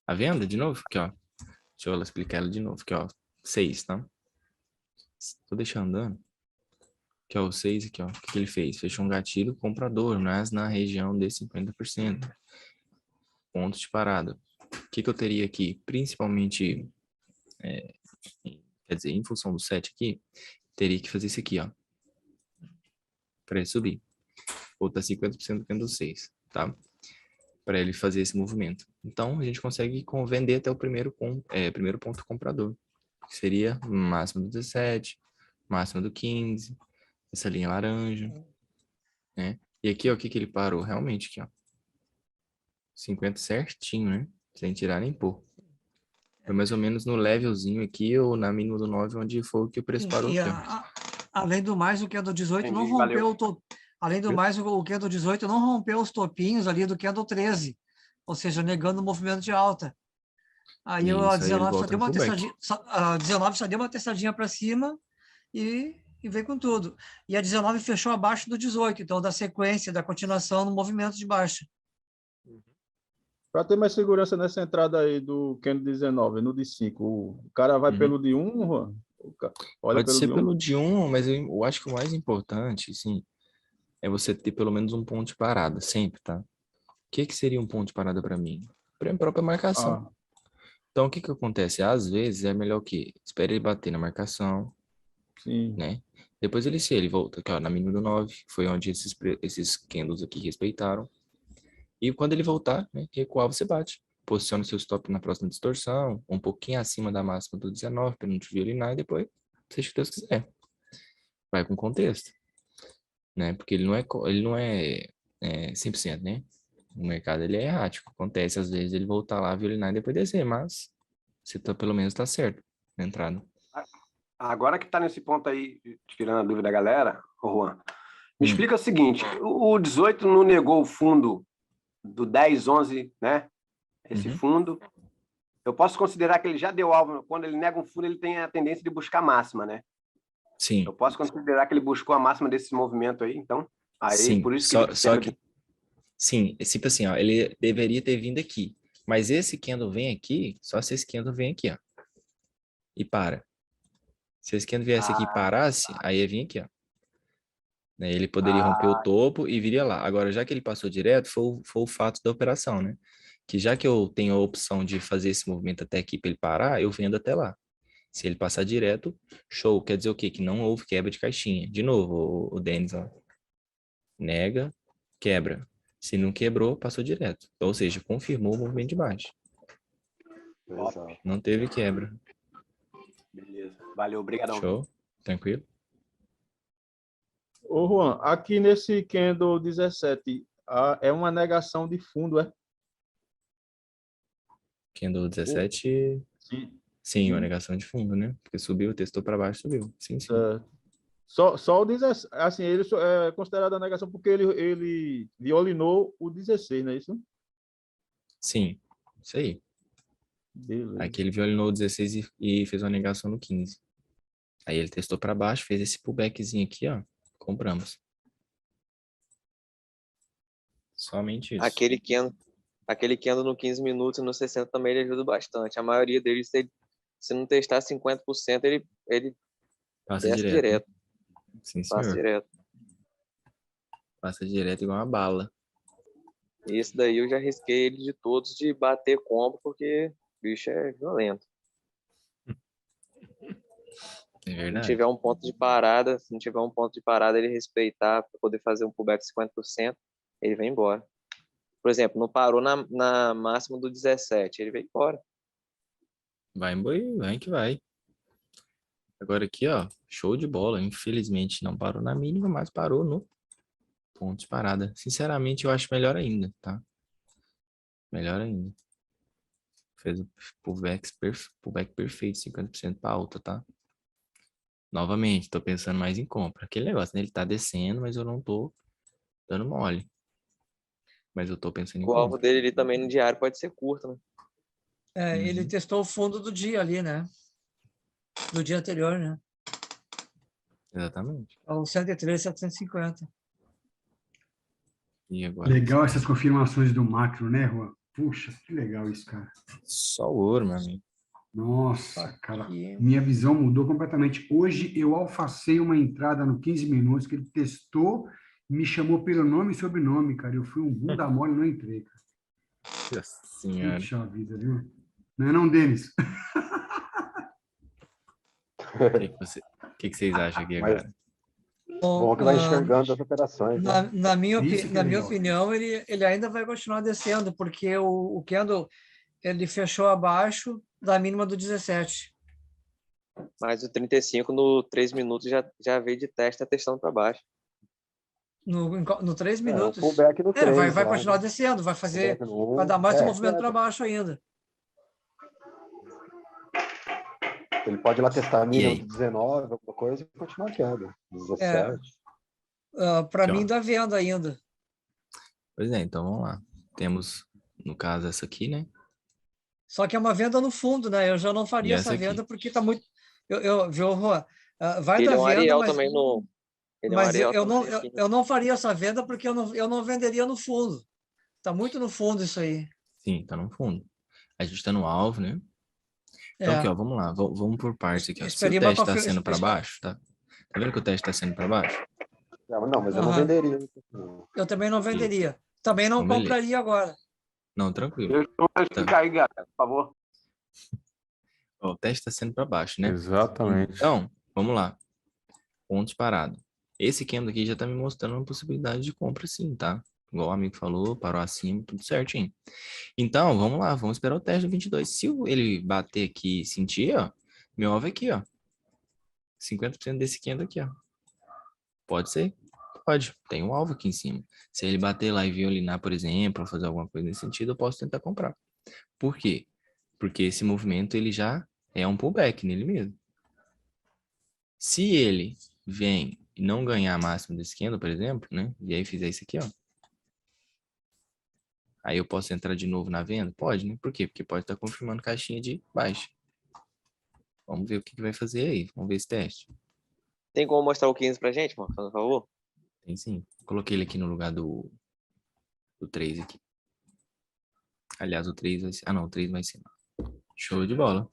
A venda, de novo? Aqui, ó. Deixa eu explicar ela de novo. Aqui, ó. 6, tá? Tô deixando andando. Aqui, ó, o 6 aqui, ó. O que ele fez? Fechou um gatilho comprador, mas na região de 50%. Pontos de parada. O que eu teria aqui? Principalmente, quer dizer, em função do 7 aqui, teria que fazer isso aqui, ó. Para ele subir. Ou tá 50% do candle 6, tá? Para ele fazer esse movimento. Então, a gente consegue vender até o primeiro ponto comprador. Que seria máxima do 17, máxima do 15, essa linha laranja, né? E aqui, ó, o que ele parou? Realmente aqui, ó. 50 certinho, né? Sem tirar nem pôr. Foi mais ou menos no levelzinho aqui, ou na mínima do 9, onde foi o que o preço parou. Além do mais, o candle 18 não rompeu Além do mais, o candle 18 não rompeu os topinhos ali do candle 13, ou seja, negando o movimento de alta. Aí a 19 só deu uma testadinha para cima e veio com tudo. E a 19 fechou abaixo do 18, então da sequência, da continuação no movimento de baixa. Para ter mais segurança nessa entrada aí do candle 19, no de 5, o cara vai pelo de 1, Juan? Pode ser pelo de 1, mas eu acho que o mais importante, sim, é você ter pelo menos um ponto de parada, sempre, tá? O que seria um ponto de parada para mim? Para a própria marcação. Então, o que acontece? Às vezes é melhor que espere ele bater na marcação, né? Depois ele volta aqui, ó, na mínima do 9, foi onde esses candles aqui respeitaram. E quando ele voltar, né, recuar, você bate. Posiciona o seu stop na próxima distorção, um pouquinho acima da máxima do 19, para não te violinar, e depois, seja o que Deus quiser. Vai com contexto. Né? Porque ele não é 100%, né? O mercado ele é errático. Acontece, às vezes, ele voltar lá, violinar e depois descer, mas você pelo menos tá certo na entrada. Agora que tá nesse ponto aí, tirando a dúvida da galera, Juan, me explica o seguinte, o 18 não negou o fundo do 10, 11, né? Esse fundo. Eu posso considerar que ele já deu alvo, quando ele nega um fundo, ele tem a tendência de buscar máxima, né? Sim. Eu posso considerar que ele buscou a máxima desse movimento aí, então? Aí, sim, por isso que sim, é tipo assim, ó, ele deveria ter vindo aqui, mas esse candle vem aqui, só se esse candle vem aqui, ó, e para. Se esse candle viesse aqui e parasse, aí ia vir aqui, ó. Né, ele poderia romper o topo e viria lá. Agora, já que ele passou direto, foi o fato da operação, né? Que já que eu tenho a opção de fazer esse movimento até aqui para ele parar, eu vendo até lá. Se ele passar direto, show. Quer dizer o quê? Que não houve quebra de caixinha. De novo, o Denis, ó. Nega, quebra. Se não quebrou, passou direto. Ou seja, confirmou o movimento de baixo. Exato. Não teve quebra. Beleza. Valeu, obrigadão. Show? Tranquilo? Ô, Juan, aqui nesse candle 17, é uma negação de fundo, é? Candle 17... Sim. Sim, uma negação de fundo, né? Porque subiu, testou para baixo, subiu. Sim, sim. Só o 17, assim, ele é considerado a negação porque ele violinou o 16, não é isso? Sim, isso aí. Beleza. Aqui ele violinou o 16 e fez uma negação no 15. Aí ele testou para baixo, fez esse pullbackzinho aqui, ó. Compramos. Somente isso. Aquele candle no 15 minutos e no 60 também ele ajuda bastante. A maioria deles, se não testar 50%, ele Passa desce direto. direto. Sim, Passa senhor. direto. Passa direto igual uma bala. E esse daí eu já risquei ele de todos de bater combo, porque o bicho é violento. É Se verdade. não tiver um ponto de parada, ele respeitar para poder fazer um pullback de 50%, ele vem embora. Por exemplo, não parou na máxima do 17, ele vem embora. Vai que vai. Agora aqui, ó, show de bola. Infelizmente não parou na mínima, mas parou no ponto de parada. Sinceramente, eu acho melhor ainda, tá? Melhor ainda. Fez o pullback perfeito, 50% para alta, tá? Novamente, tô pensando mais em compra. Aquele negócio, né? Ele tá descendo, mas eu não tô dando mole. Mas eu tô pensando em O alvo compra. dele ali também no diário pode ser curto, né? Ele testou o fundo do dia ali, né? Do dia anterior, né? Exatamente. O 103,750. E agora? Legal essas confirmações do macro, né, Juan? Puxa, que legal isso, cara. Só ouro, meu amigo. Nossa, cara, minha visão mudou completamente. Hoje eu alfacei uma entrada no 15 minutos que ele testou, me chamou pelo nome e sobrenome, cara. Eu fui um bunda mole e não entrei, cara. Nossa senhora. Puxa vida, viu? Não é não, Denis? O que vocês acham aqui agora? Bom que vai enxergando as operações. Né? Na minha opinião, ele ainda vai continuar descendo, porque o candle ele fechou abaixo da mínima do 17. Mas o 35 no 3 minutos já veio de testa testando para baixo. No 3 minutos. O pullback no 3, vai continuar descendo, vai dar mais um movimento para baixo ainda. Ele pode ir lá testar a mínima de 19, alguma coisa, e continuar a queda. 17. Para mim, dá venda ainda. Pois é, então vamos lá. Temos, no caso, essa aqui, né? Só que é uma venda no fundo, né? Eu já não faria essa venda porque está muito... Viu, Rô? Vai dar venda, mas... Também no... Mas eu não faria essa venda porque eu não venderia no fundo. Está muito no fundo isso aí. Sim, está no fundo. A gente está no alvo, né? Então aqui, ó, vamos lá. Vamos por partes aqui. Ó. Se o teste está sendo para baixo, tá? Tá vendo que o teste está sendo para baixo? Não, mas eu não venderia. Eu também não venderia. Também não compraria agora. Não, tranquilo. Deixa eu explicar aí, galera, por favor. Ó, o teste está sendo para baixo, né? Exatamente. Então, vamos lá. Ponto de parada. Esse candle aqui já está me mostrando uma possibilidade de compra sim, tá? Igual o amigo falou, parou acima, tudo certinho. Então, vamos lá, vamos esperar o teste do 22. Se ele bater aqui e sentir, ó, meu alvo é aqui, ó. 50% desse candle aqui, ó. Pode ser? Pode. Tem um alvo aqui em cima. Se ele bater lá e violinar, por exemplo, ou fazer alguma coisa nesse sentido, eu posso tentar comprar. Por quê? Porque esse movimento, ele já é um pullback nele mesmo. Se ele vem e não ganhar a máxima desse candle, por exemplo, né? E aí fizer isso aqui, ó. Aí eu posso entrar de novo na venda? Pode, né? Por quê? Porque pode estar confirmando caixinha de baixa. Vamos ver o que vai fazer aí. Vamos ver esse teste. Tem como mostrar o 15 pra gente, mano? Por favor? Tem sim. Coloquei ele aqui no lugar do 3 aqui. Aliás, o 3 vai ser... Ah, não. O 3 vai ser... Show de bola.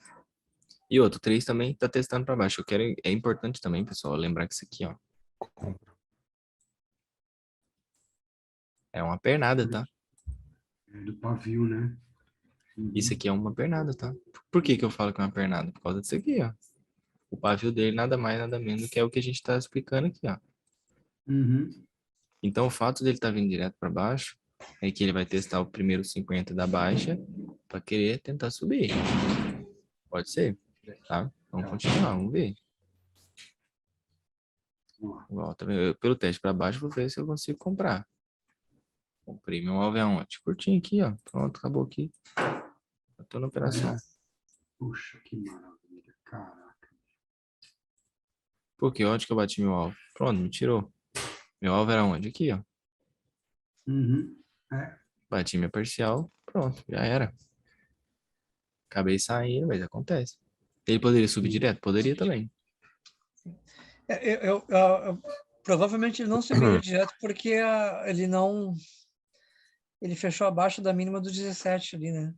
E outro, 3 também tá testando para baixo. É importante também, pessoal, lembrar que isso aqui, ó, é uma pernada, tá? É do pavio, né? Isso aqui é uma pernada, tá? Por que que eu falo que é uma pernada? Por causa disso aqui, ó. O pavio dele nada mais, nada menos que é o que a gente tá explicando aqui, ó. Uhum. Então, o fato dele estar vindo direto para baixo é que ele vai testar o primeiro 50 da baixa para querer tentar subir. Pode ser, tá? Vamos continuar, vamos ver. Ó, tá vendo? Pelo teste para baixo, vou ver se eu consigo comprar. Comprei meu alvo é onde? Curtinho aqui, ó. Pronto, acabou aqui. Eu tô na operação. Puxa, que maravilha, caraca. Por que? Onde que eu bati meu alvo? Pronto, me tirou. Meu alvo era onde? Aqui, ó. Uhum. É. Bati minha parcial, pronto, já era. Acabei saindo, mas acontece. Ele poderia subir direto? Poderia também. Provavelmente ele não subiria direto porque ele fechou abaixo da mínima do 17 ali, né?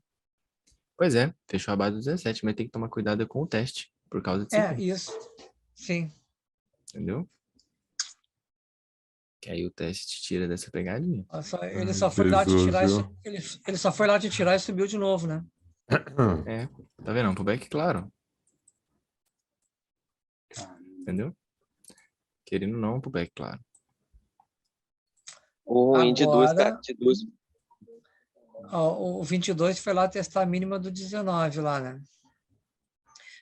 Pois é, fechou a base do 17, mas tem que tomar cuidado com o teste, por causa disso aqui. Isso. Sim. Entendeu? Que aí o teste te tira dessa pegadinha. Ele só foi lá te tirar ele só foi lá te tirar e subiu de novo, né? É, tá vendo? Pro back, claro. Entendeu? Querendo não, pro back, claro. O ruim de 2, cara, de 2. O 22 foi lá testar a mínima do 19 lá, né?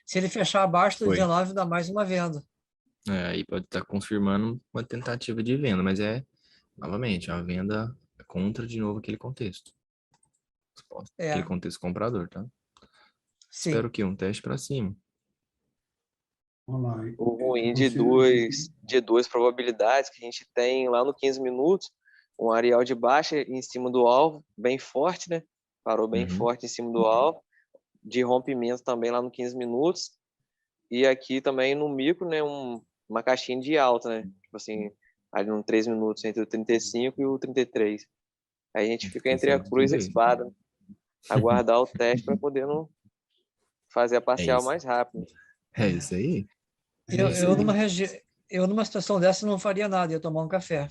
Se ele fechar abaixo do 19, dá mais uma venda. Aí pode estar confirmando uma tentativa de venda, mas novamente, a venda é contra, de novo, aquele contexto. Aquele contexto comprador, tá? Sim. Espero que um teste para cima. O ruim de duas probabilidades que a gente tem lá no 15 minutos, um areal de baixa em cima do alvo, bem forte, né? Parou bem forte em cima do alvo, de rompimento também lá no 15 minutos, e aqui também no micro, né? Uma caixinha de alta, né? Tipo assim, ali no 3 minutos, entre o 35 e o 33. Aí a gente fica entre a cruz e a espada, né? Aguardar o teste para poder não fazer a parcial mais rápido. É isso aí. Eu numa situação dessa não faria nada, ia tomar um café.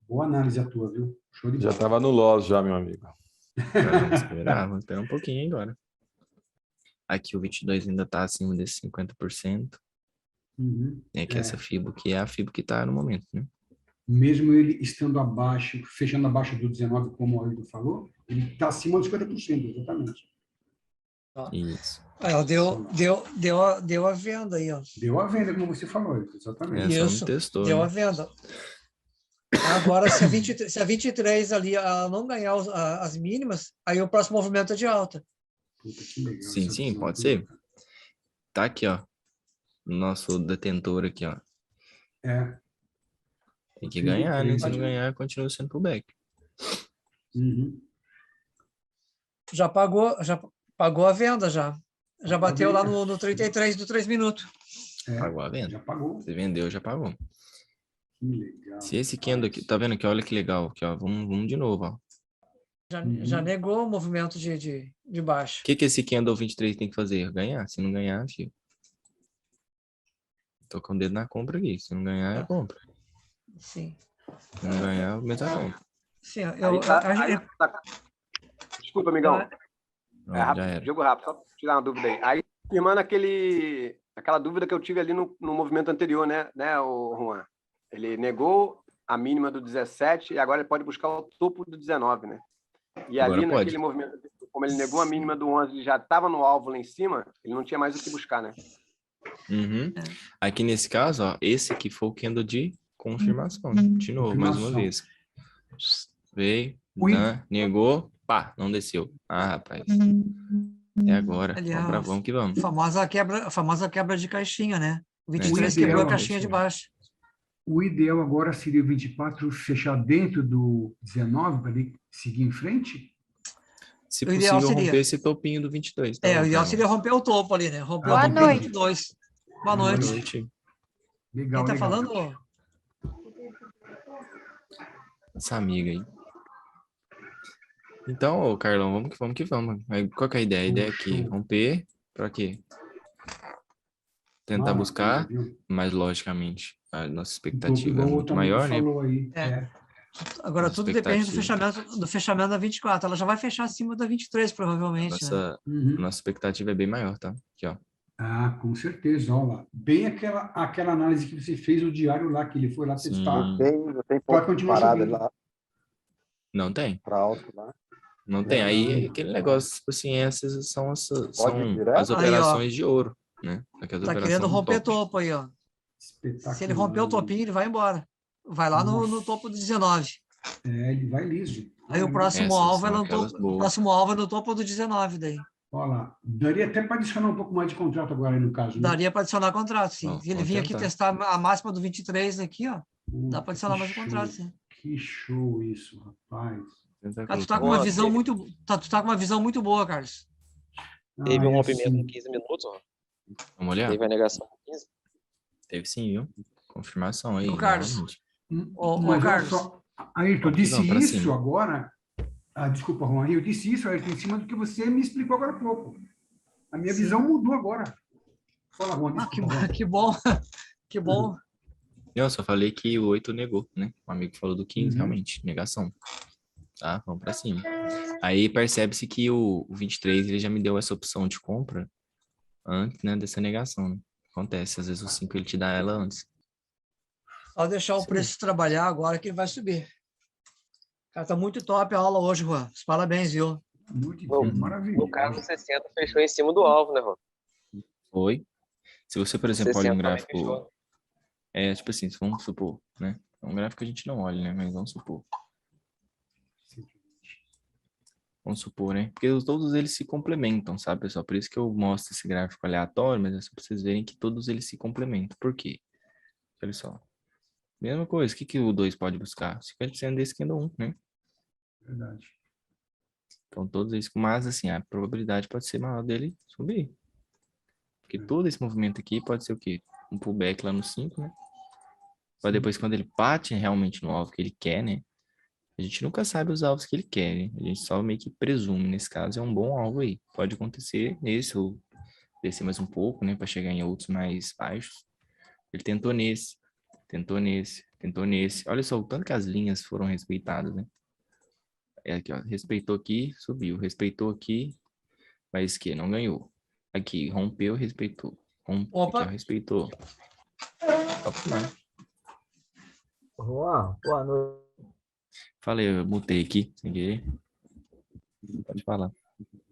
Boa análise a tua, viu? Show de Já estava no loss já, meu amigo. Vamos esperar um pouquinho agora. Aqui o 22 ainda está acima desses 50%. É que essa FIBO que é a FIBO que está no momento, né? Mesmo ele estando abaixo, fechando abaixo do 19, como o Aldo falou, ele está acima dos 50%, exatamente. Isso. Deu a venda aí, ó. Deu a venda, como você falou, exatamente. Isso, deu a venda. Agora, se a 23 ali ela não ganhar as mínimas, aí o próximo movimento é de alta. Puta, que legal. Sim, pode ser. Tá aqui, ó. Nosso detentor aqui, ó. Tem que ganhar, né? Se não ganhar, continua sendo pro back. Já pagou a venda, já. Já bateu lá no 33 do 3 minutos. Pagou a venda. Já pagou. Você vendeu, já pagou. Que legal. Se esse candle aqui, tá vendo aqui? Olha que legal. Aqui, ó. Vamos de novo, ó. Já negou o movimento de baixo. O que esse candle 23 tem que fazer? Ganhar. Se não ganhar, filho. Tô com o dedo na compra aqui. Se não ganhar, é compra. Sim. Se não ganhar, meta a compra. Sim, Desculpa, amigão. Já era. Jogo rápido, só tirar uma dúvida aí. Aí, firmando aquela dúvida que eu tive ali no movimento anterior, né, o Juan? Ele negou a mínima do 17 e agora ele pode buscar o topo do 19, né? E agora ali pode. Naquele movimento, como ele negou a mínima do 11 e já estava no alvo lá em cima, ele não tinha mais o que buscar, né? Aqui nesse caso, ó, esse aqui foi o candle de confirmação. De novo, mais uma vez. Veio, negou, pá, não desceu. Ah, rapaz. É agora. Aliás, vamos que vamos. A famosa quebra de caixinha, né? O 23 quebrou a caixinha de baixo. O ideal agora seria o 24 fechar dentro do 19 para ele seguir em frente? Se possível, romper esse topinho do 22. Tá, o ideal seria romper o topo ali, né? Romper Boa o topo do 22. Boa noite. Legal, Quem tá falando? Essa amiga aí. Então, Carlão, vamos que vamos. Qual que é a ideia? A ideia é aqui, romper para quê? tentar Ah, buscar, viu? mas logicamente a nossa Um pouco expectativa é igual o muito outro amigo maior, né? falou aí. É. Agora, Nossa tudo depende expectativa, do fechamento da 24. Ela já vai fechar acima da 23, provavelmente, né? nossa, Uhum. nossa expectativa é bem maior, tá? Aqui, ó. Ah, com certeza, olha lá. Bem aquela análise que você fez, o diário lá, que ele foi lá testar, Sim, Não tem vai ponto continuar parado subindo. lá não tem. para alto lá. Não tem. Não, Aí Não, aquele negócio, tipo assim, essas são as, pode ir são as direto? Aí, ó. operações de ouro, né? Aquelas Tá operações querendo romper top. topo aí, ó. Se ele romper o espetacular. topinho, ele vai embora. Vai lá no topo do 19. É, ele vai liso. Aí o Caramba. próximo Essas alvo é são no aquelas topo, o boas. próximo alvo é no topo do 19 daí. Olha lá. Daria até para adicionar um pouco mais de contrato agora, no caso, né? Daria para adicionar contrato, sim. Ó, Se ele vamos vir aqui tentar. testar a máxima do 23 aqui, ó, dá para Puta, adicionar mais um contrato, sim. que show isso, rapaz. Tentar Cara, tu tá colocar com uma Juan, visão teve, muito, tu tá com uma visão muito boa, Carlos. teve um É rompimento com sim. 15 minutos, ó. Vamos olhar? Teve a negação com 15. Teve sim, viu? Confirmação aí, Ô, Carlos. novamente. Ô, Mas olha Carlos. só, Ayrton, eu Vamos que disse vamos, pra isso cima. agora. Ah, desculpa, Juan, eu disse isso, Ayrton, em cima do que você me explicou agora há pouco. A minha Sim. visão mudou agora. Fala, Juan, Ah, desculpa, Juan. que bom. Que bom. Eu só falei que o 8 negou, né? O amigo falou do 15, Uhum. realmente, negação. Tá, vamos pra cima. Aí percebe-se que o 23, ele já me deu essa opção de compra antes, né, dessa negação, né? Acontece, às vezes o 5 ele te dá ela antes. Só deixar o Sim. preço trabalhar agora que ele vai subir. Cara, tá muito top a aula hoje, Juan. Parabéns, viu? Muito No, maravilhoso. no caso, o 60 fechou em cima do alvo, né, Juan? Foi. Se você, por O exemplo, olha 60 um também gráfico, fechou. tipo assim, vamos supor, né? É um gráfico que a gente não olha, né? Mas vamos supor. Vamos supor, né? Porque todos eles se complementam, sabe, pessoal? Por isso que eu mostro esse gráfico aleatório, mas é só para vocês verem que todos eles se complementam. Por quê? Olha só. Mesma coisa, o que o 2 pode buscar? 50% desse candle 1, né? Verdade. Então, todos eles, mas assim, a probabilidade pode ser maior dele subir. Porque todo esse movimento aqui pode ser o quê? Um pullback lá no 5, né? Para depois, quando ele bate realmente no alvo que ele quer, né? A gente nunca sabe os alvos que ele quer, né? A gente só meio que presume. Nesse caso, é um bom alvo aí. Pode acontecer nesse ou descer mais um pouco, né? Para chegar em outros mais baixos. Ele tentou nesse, tentou nesse, tentou nesse. Olha só o tanto que as linhas foram respeitadas, né? É aqui, ó. Respeitou aqui, subiu. Respeitou aqui, mas que não ganhou. Aqui, rompeu, respeitou. Aqui, ó, Opa. respeitou. Top demais. Juan, boa noite. Falei, eu mutei aqui, sem querer. Pode falar.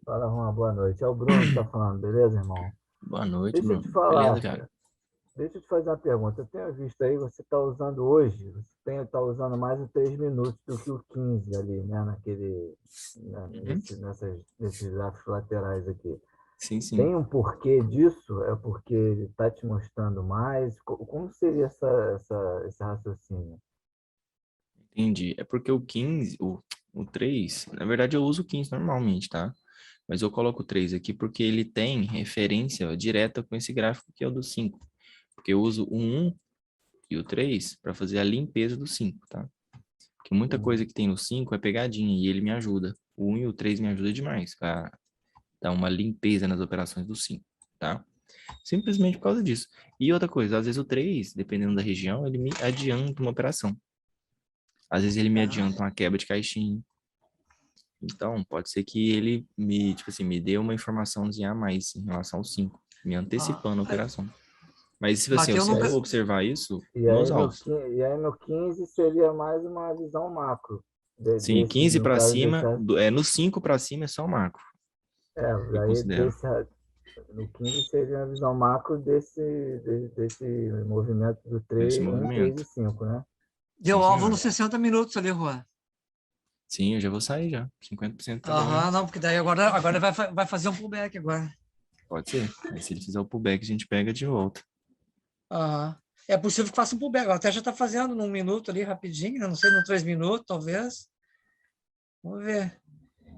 Fala, Juan, boa noite. É o Bruno que tá falando, beleza, irmão? Boa noite, Deixa eu Bruno. te falar, Beleza, cara? deixa eu te fazer uma pergunta. Eu tenho visto aí, você está usando hoje, você está usando mais de 3 minutos do que o 15 ali, né? Nesses gráficos laterais aqui. Sim, sim. Tem um porquê disso? É porque ele está te mostrando mais? Como seria esse raciocínio? Entendi. É porque o 15, o 3, na verdade eu uso o 15 normalmente, tá? Mas eu coloco o 3 aqui porque ele tem referência direta com esse gráfico que é o do 5. Porque eu uso o 1 e o 3 para fazer a limpeza do 5, tá? Porque muita coisa que tem no 5 é pegadinha e ele me ajuda. O 1 e o 3 me ajudam demais para dar uma limpeza nas operações do 5, tá? Simplesmente por causa disso. E outra coisa, às vezes o 3, dependendo da região, ele me adianta uma operação. Às vezes ele me adianta uma quebra de caixinha. Então, pode ser que ele me, tipo assim, me dê uma informaçãozinha a mais em relação ao 5, me antecipando a operação. Mas se você observar isso, nos alvos. E aí no 15 seria mais uma visão macro. Sim, 15 para cima, no 5 para cima é só macro. Aí no 15 seria a visão macro desse movimento do 3, 1, 3 e 5, né? Deu alvo nos 60 minutos ali, Juan. Sim, eu já vou sair já. 50% tá bom. Aham, não, porque daí agora vai fazer um pullback agora. Pode ser. Aí se ele fizer o pullback, a gente pega de volta. Aham. É possível que faça um pullback. Até já está fazendo num minuto ali, rapidinho, não sei, no 3 minutos, talvez. Vamos ver.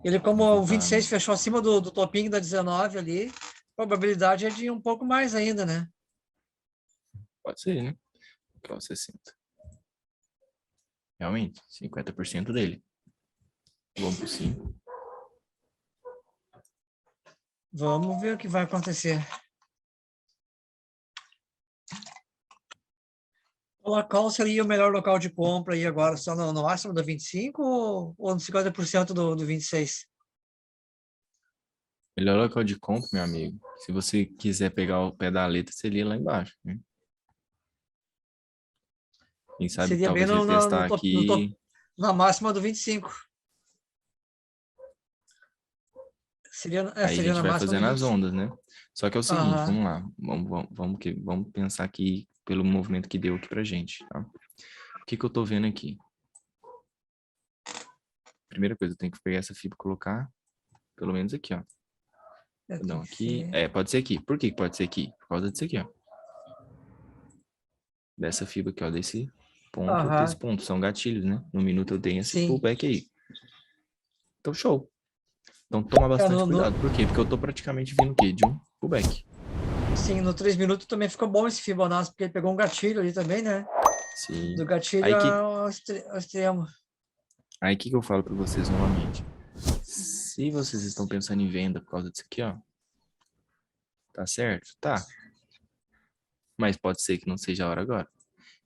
Ele, como o 26 fechou acima do topinho da 19 ali, a probabilidade é de um pouco mais ainda, né? Pode ser, né? Que é o 60. Realmente, 50% dele. Vamos pro 5. Vamos ver o que vai acontecer. Qual seria o melhor local de compra aí agora? Só no máximo do 25 ou no 50% do 26? Melhor local de compra, meu amigo. Se você quiser pegar o pé da letra, seria lá embaixo, né? Quem sabe Seria bem talvez retestar aqui. na máxima do 25. Aí a Seria gente na vai máxima do fazendo as 25. ondas, né? Só que é o seguinte, Aham. vamos lá. Vamos pensar aqui pelo movimento que deu aqui pra gente, tá? O que eu tô vendo aqui? Primeira coisa, eu tenho que pegar essa fibra e colocar pelo menos aqui, ó. Não, aqui. Pode ser aqui. Por que pode ser aqui? Por causa disso aqui, ó. Dessa fibra aqui, ó. Desse ponto, desse ponto. São gatilhos, né? No minuto eu tenho esse pullback aí. Então, show. Então, toma bastante cuidado. Por quê? Porque eu tô praticamente vindo o quê? De um pullback. Sim, no 3 minutos também ficou bom esse Fibonacci, porque ele pegou um gatilho ali também, né? Sim. Do gatilho Aí ao extremo. Aí, o que eu falo para vocês novamente? Se vocês estão pensando em venda por causa disso aqui, ó. Tá certo? Tá. Mas pode ser que não seja a hora agora.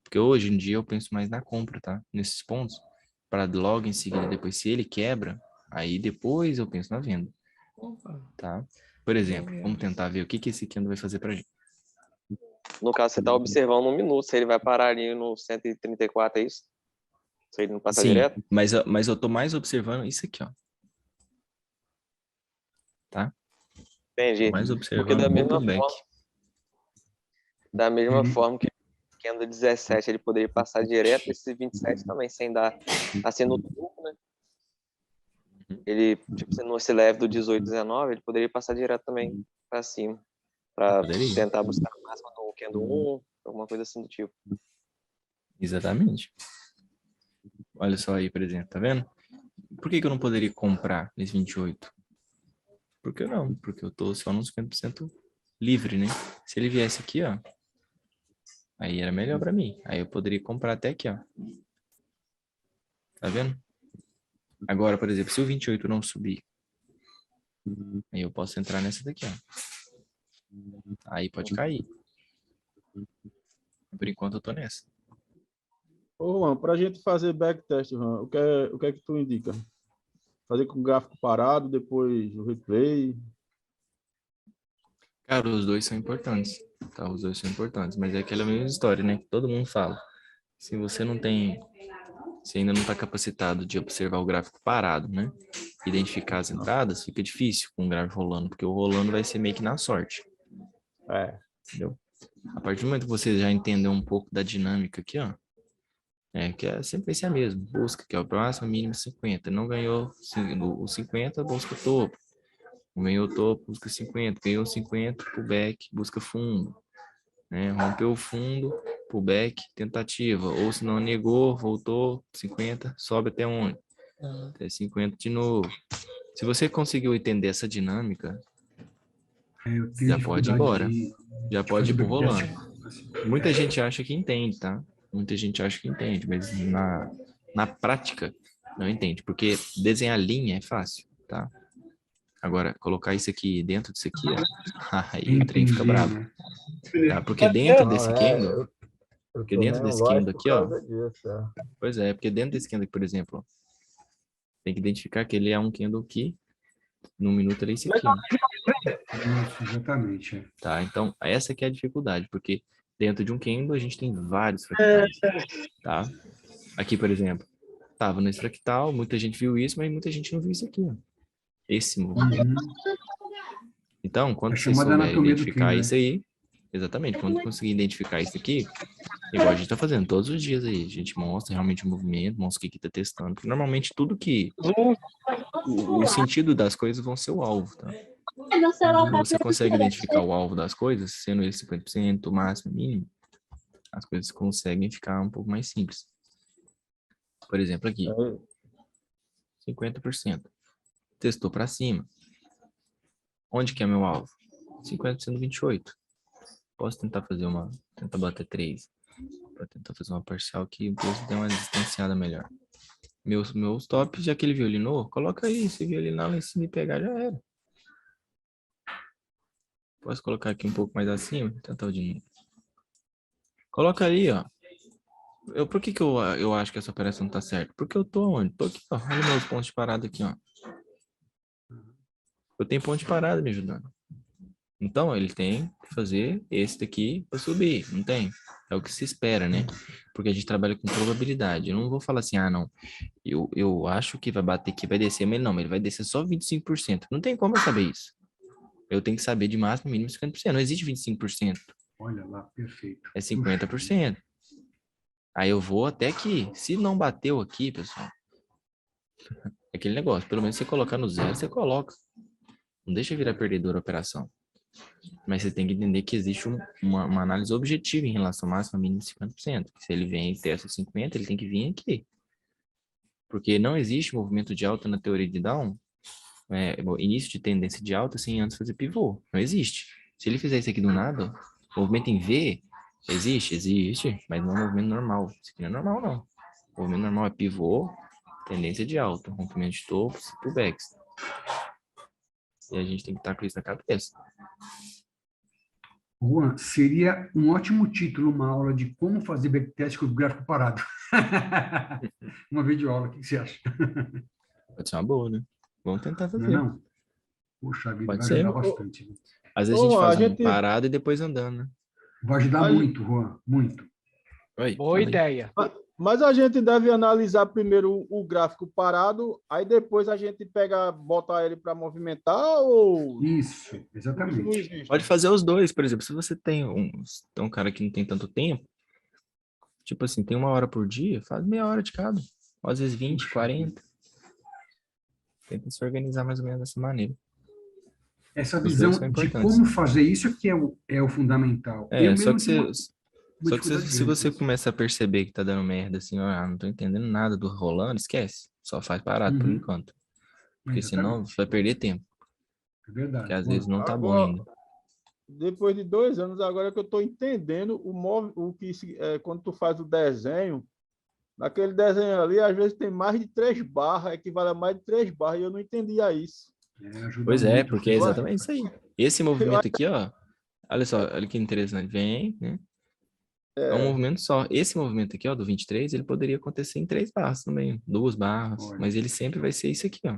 Porque hoje em dia eu penso mais na compra, tá? Nesses pontos. Para logo em seguida, depois, se ele quebra, aí depois eu penso na venda. Tá? Por exemplo, vamos tentar ver o que esse candle vai fazer pra gente. No caso, você está observando um minuto, se ele vai parar ali no 134, é isso? Se ele não passar direto? Mas eu tô mais observando isso aqui, ó. Tá? Entendi. Tô mais Porque observando o pullback. Da mesma forma que o candle 17 ele poderia passar direto, esse 27 também, sem dar, tá sendo no topo, né? Ele, tipo, sendo esse leve do 18, 19, ele poderia passar direto também para cima, para tentar buscar o máximo do candle 1, alguma coisa assim do tipo. Exatamente. Olha só aí, por exemplo, tá vendo? Por que eu não poderia comprar nesse 28? Por que não? Porque eu tô só nos 50% livre, né? Se ele viesse aqui, ó, aí era melhor para mim. Aí eu poderia comprar até aqui, ó. Tá vendo? Agora, por exemplo, se o 28 não subir, aí eu posso entrar nessa daqui, ó. Aí pode cair. Por enquanto eu tô nessa. Ô, Juan, para a gente fazer backtest, Juan, o que é que tu indica? Fazer com o gráfico parado, depois o replay? Cara, os dois são importantes, tá? Os dois são importantes, mas é aquela mesma história, né? Que todo mundo fala. Se você não tem, se ainda não está capacitado de observar o gráfico parado, né? Identificar as entradas, fica difícil com o gráfico rolando, porque o rolando vai ser meio que na sorte. Entendeu? A partir do momento que você já entendeu um pouco da dinâmica aqui, ó, que sempre vai ser a mesma. Busca, que é o próximo, mínimo 50. Não ganhou o 50, busca o topo. Ganhou o topo, busca 50. Ganhou 50, pullback, busca fundo. Né? Rompeu o fundo, pullback, tentativa. Ou se não negou, voltou, 50, sobe até onde? Até 50 de novo. Se você conseguiu entender essa dinâmica, já pode ir embora. Já pode ir pro rolando. Muita gente acha que entende, tá? Muita gente acha que entende, mas na prática não entende, porque desenhar linha é fácil, tá? Agora, colocar isso aqui dentro disso aqui, ó, aí o trem fica bravo. Tá? Porque dentro desse candle, porque dentro desse candle aqui, ó, pois é, porque dentro desse candle aqui, por exemplo, ó, tem que identificar que ele é um candle que no minuto ele é esse aqui, ó. Isso, exatamente. Tá? Então, essa que é a dificuldade, porque dentro de um candle a gente tem vários fractais, tá? Aqui, por exemplo, tava nesse fractal, muita gente viu isso, mas muita gente não viu isso aqui, ó. Esse movimento. Então, quando você souber identificar isso aí, exatamente, quando conseguir identificar isso aqui, igual a gente tá fazendo todos os dias aí, a gente mostra realmente o movimento, mostra o que tá testando, porque normalmente tudo que o sentido das coisas vão ser o alvo, tá? Quando você consegue identificar o alvo das coisas, sendo ele 50%, o máximo, mínimo, as coisas conseguem ficar um pouco mais simples. Por exemplo, aqui, 50%. Testou para cima. Onde que é meu alvo? 50% do 28. Posso tentar fazer tentar bater 3. Para tentar fazer uma parcial que o preço dê uma distanciada melhor. Meu stop, já que ele violinou, coloca aí. Se violinar lá em cima e pegar, já era. Posso colocar aqui um pouco mais acima? Tentar de novo. Coloca ali, ó. Por que eu acho que essa operação tá certa? Porque eu tô onde? Tô aqui, ó. Olha meus pontos de parada aqui, ó. Eu tenho ponto de parada me ajudando. Então, ele tem que fazer esse daqui para subir. Não tem? É o que se espera, né? Porque a gente trabalha com probabilidade. Eu não vou falar assim, não. Eu acho que vai bater aqui, vai descer, mas não, ele vai descer só 25%. Não tem como eu saber isso. Eu tenho que saber de máximo, mínimo 50%. Não existe 25%. Olha lá, perfeito. É 50%. Aí eu vou até que, se não bateu aqui, pessoal, é aquele negócio, pelo menos você colocar no zero, você coloca. Não deixa virar perdedor a operação. Mas você tem que entender que existe uma análise objetiva em relação ao máximo, mínimo 50%. Se ele vem e testa 50%, ele tem que vir aqui. Porque não existe movimento de alta na teoria de Down, início de tendência de alta sem antes fazer pivô. Não existe. Se ele fizer isso aqui do nada, movimento em V, existe, mas não é um movimento normal. Isso aqui não é normal, não. O movimento normal é pivô, tendência de alta, rompimento de topo, pullbacks. E a gente tem que estar com isso na cabeça. Juan, seria um ótimo título, uma aula de como fazer backtest com o gráfico parado. Uma videoaula, o que você acha? Pode ser uma boa, né? Vamos tentar fazer. Não? Poxa vida, Pode vai ser. ajudar bastante. Né? Às vezes a gente faz parado e depois andando, né? Vai ajudar muito, Juan, muito. Oi, boa ideia. Mas a gente deve analisar primeiro o gráfico parado, aí depois a gente botar ele para movimentar ou... Isso, exatamente. Pode fazer os dois, por exemplo, se você tem um cara que não tem tanto tempo, tipo assim, tem 1 hora por dia, faz meia hora de cada. Ou às vezes 20, 40. Tenta se organizar mais ou menos dessa maneira. Essa visão de como fazer isso que é o fundamental. Só que se você começa a perceber que tá dando merda, assim, não tô entendendo nada do rolando, esquece. Só faz parado por enquanto. Porque senão você vai perder tempo. É verdade. Porque às vezes não tá bom ainda. Depois de 2 anos, agora que eu tô entendendo o que quando tu faz o desenho, naquele desenho ali, às vezes tem mais de 3 barras, equivale a mais de 3 barras, e eu não entendia isso. Pois é, porque é exatamente isso aí. Esse movimento aqui, ó, olha só, olha que interessante. Vem, né? É um movimento só. Esse movimento aqui, ó, do 23, ele poderia acontecer em 3 barras também, 2 barras, mas ele sempre vai ser isso aqui, ó.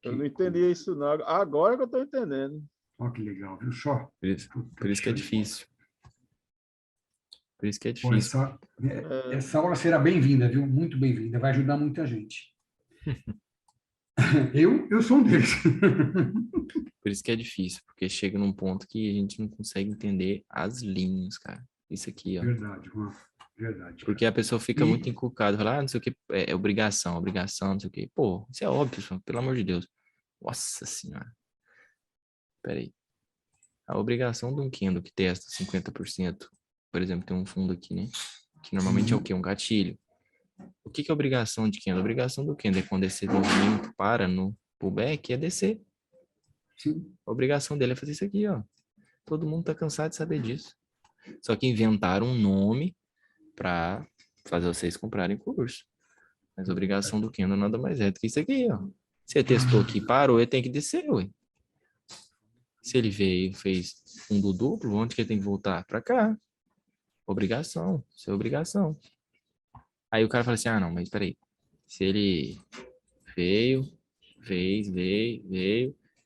Eu não entendia isso não. Agora que eu tô entendendo. Olha que legal, viu só? Por isso que é difícil. Por isso que é difícil. Essa aula será bem-vinda, viu? Muito bem-vinda. Vai ajudar muita gente. Eu sou um deles. Por isso que é difícil, porque chega num ponto que a gente não consegue entender as linhas, cara. Isso aqui, ó. Verdade, Juan. Verdade. Porque a pessoa fica muito encucada, fala, não sei o que, é obrigação, não sei o que. Pô, isso é óbvio, pelo amor de Deus. Nossa senhora. Peraí. A obrigação de um candle que testa 50%, por exemplo, tem um fundo aqui, né? Que normalmente é o quê? Um gatilho. O que é obrigação de candle? A obrigação do candle é quando esse movimento para no pullback, é descer. Sim. A obrigação dele é fazer isso aqui, ó. Todo mundo tá cansado de saber disso. Só que inventaram um nome para fazer vocês comprarem curso. Mas a obrigação do candle nada mais é do que isso aqui, ó. Você testou aqui, parou, ele tem que descer, ué. Se ele veio e fez fundo duplo, onde que ele tem que voltar? Para cá. Obrigação. Isso é obrigação. Aí o cara fala assim, não, mas peraí. Se ele veio,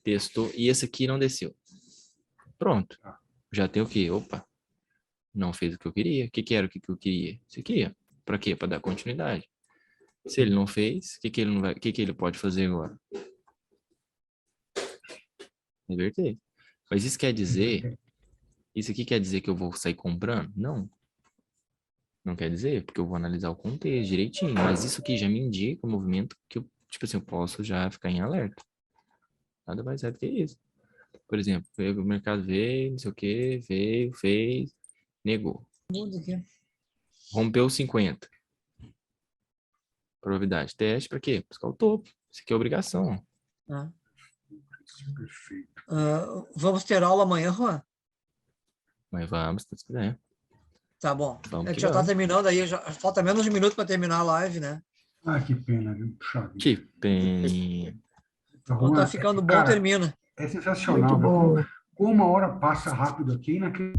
testou, e esse aqui não desceu. Pronto. Já tem o quê? Opa. Não fez o que eu queria. O que era o que eu queria? Isso aqui, ó. Para quê? Para dar continuidade. Se ele não fez, o que ele pode fazer agora? Inverter. Mas isso quer dizer... Isso aqui quer dizer que eu vou sair comprando? Não. Não quer dizer, porque eu vou analisar o contexto direitinho. Mas isso aqui já me indica o movimento que eu, tipo assim, eu posso já ficar em alerta. Nada mais é do que isso. Por exemplo, o mercado veio, não sei o que, veio, fez, negou. Rompeu 50. Probabilidade. Teste para quê? Buscar o topo. Isso aqui é obrigação. Perfeito. Vamos ter aula amanhã, Juan? Mas vamos, se quiser. Tá bom. Vamos É que já está terminando aí, já falta menos de um minuto para terminar a live, né? Ah, que pena, viu? Puxa vida. Que pena. Quando tá ficando bom, termina. É sensacional. Como a hora passa rápido aqui naquele...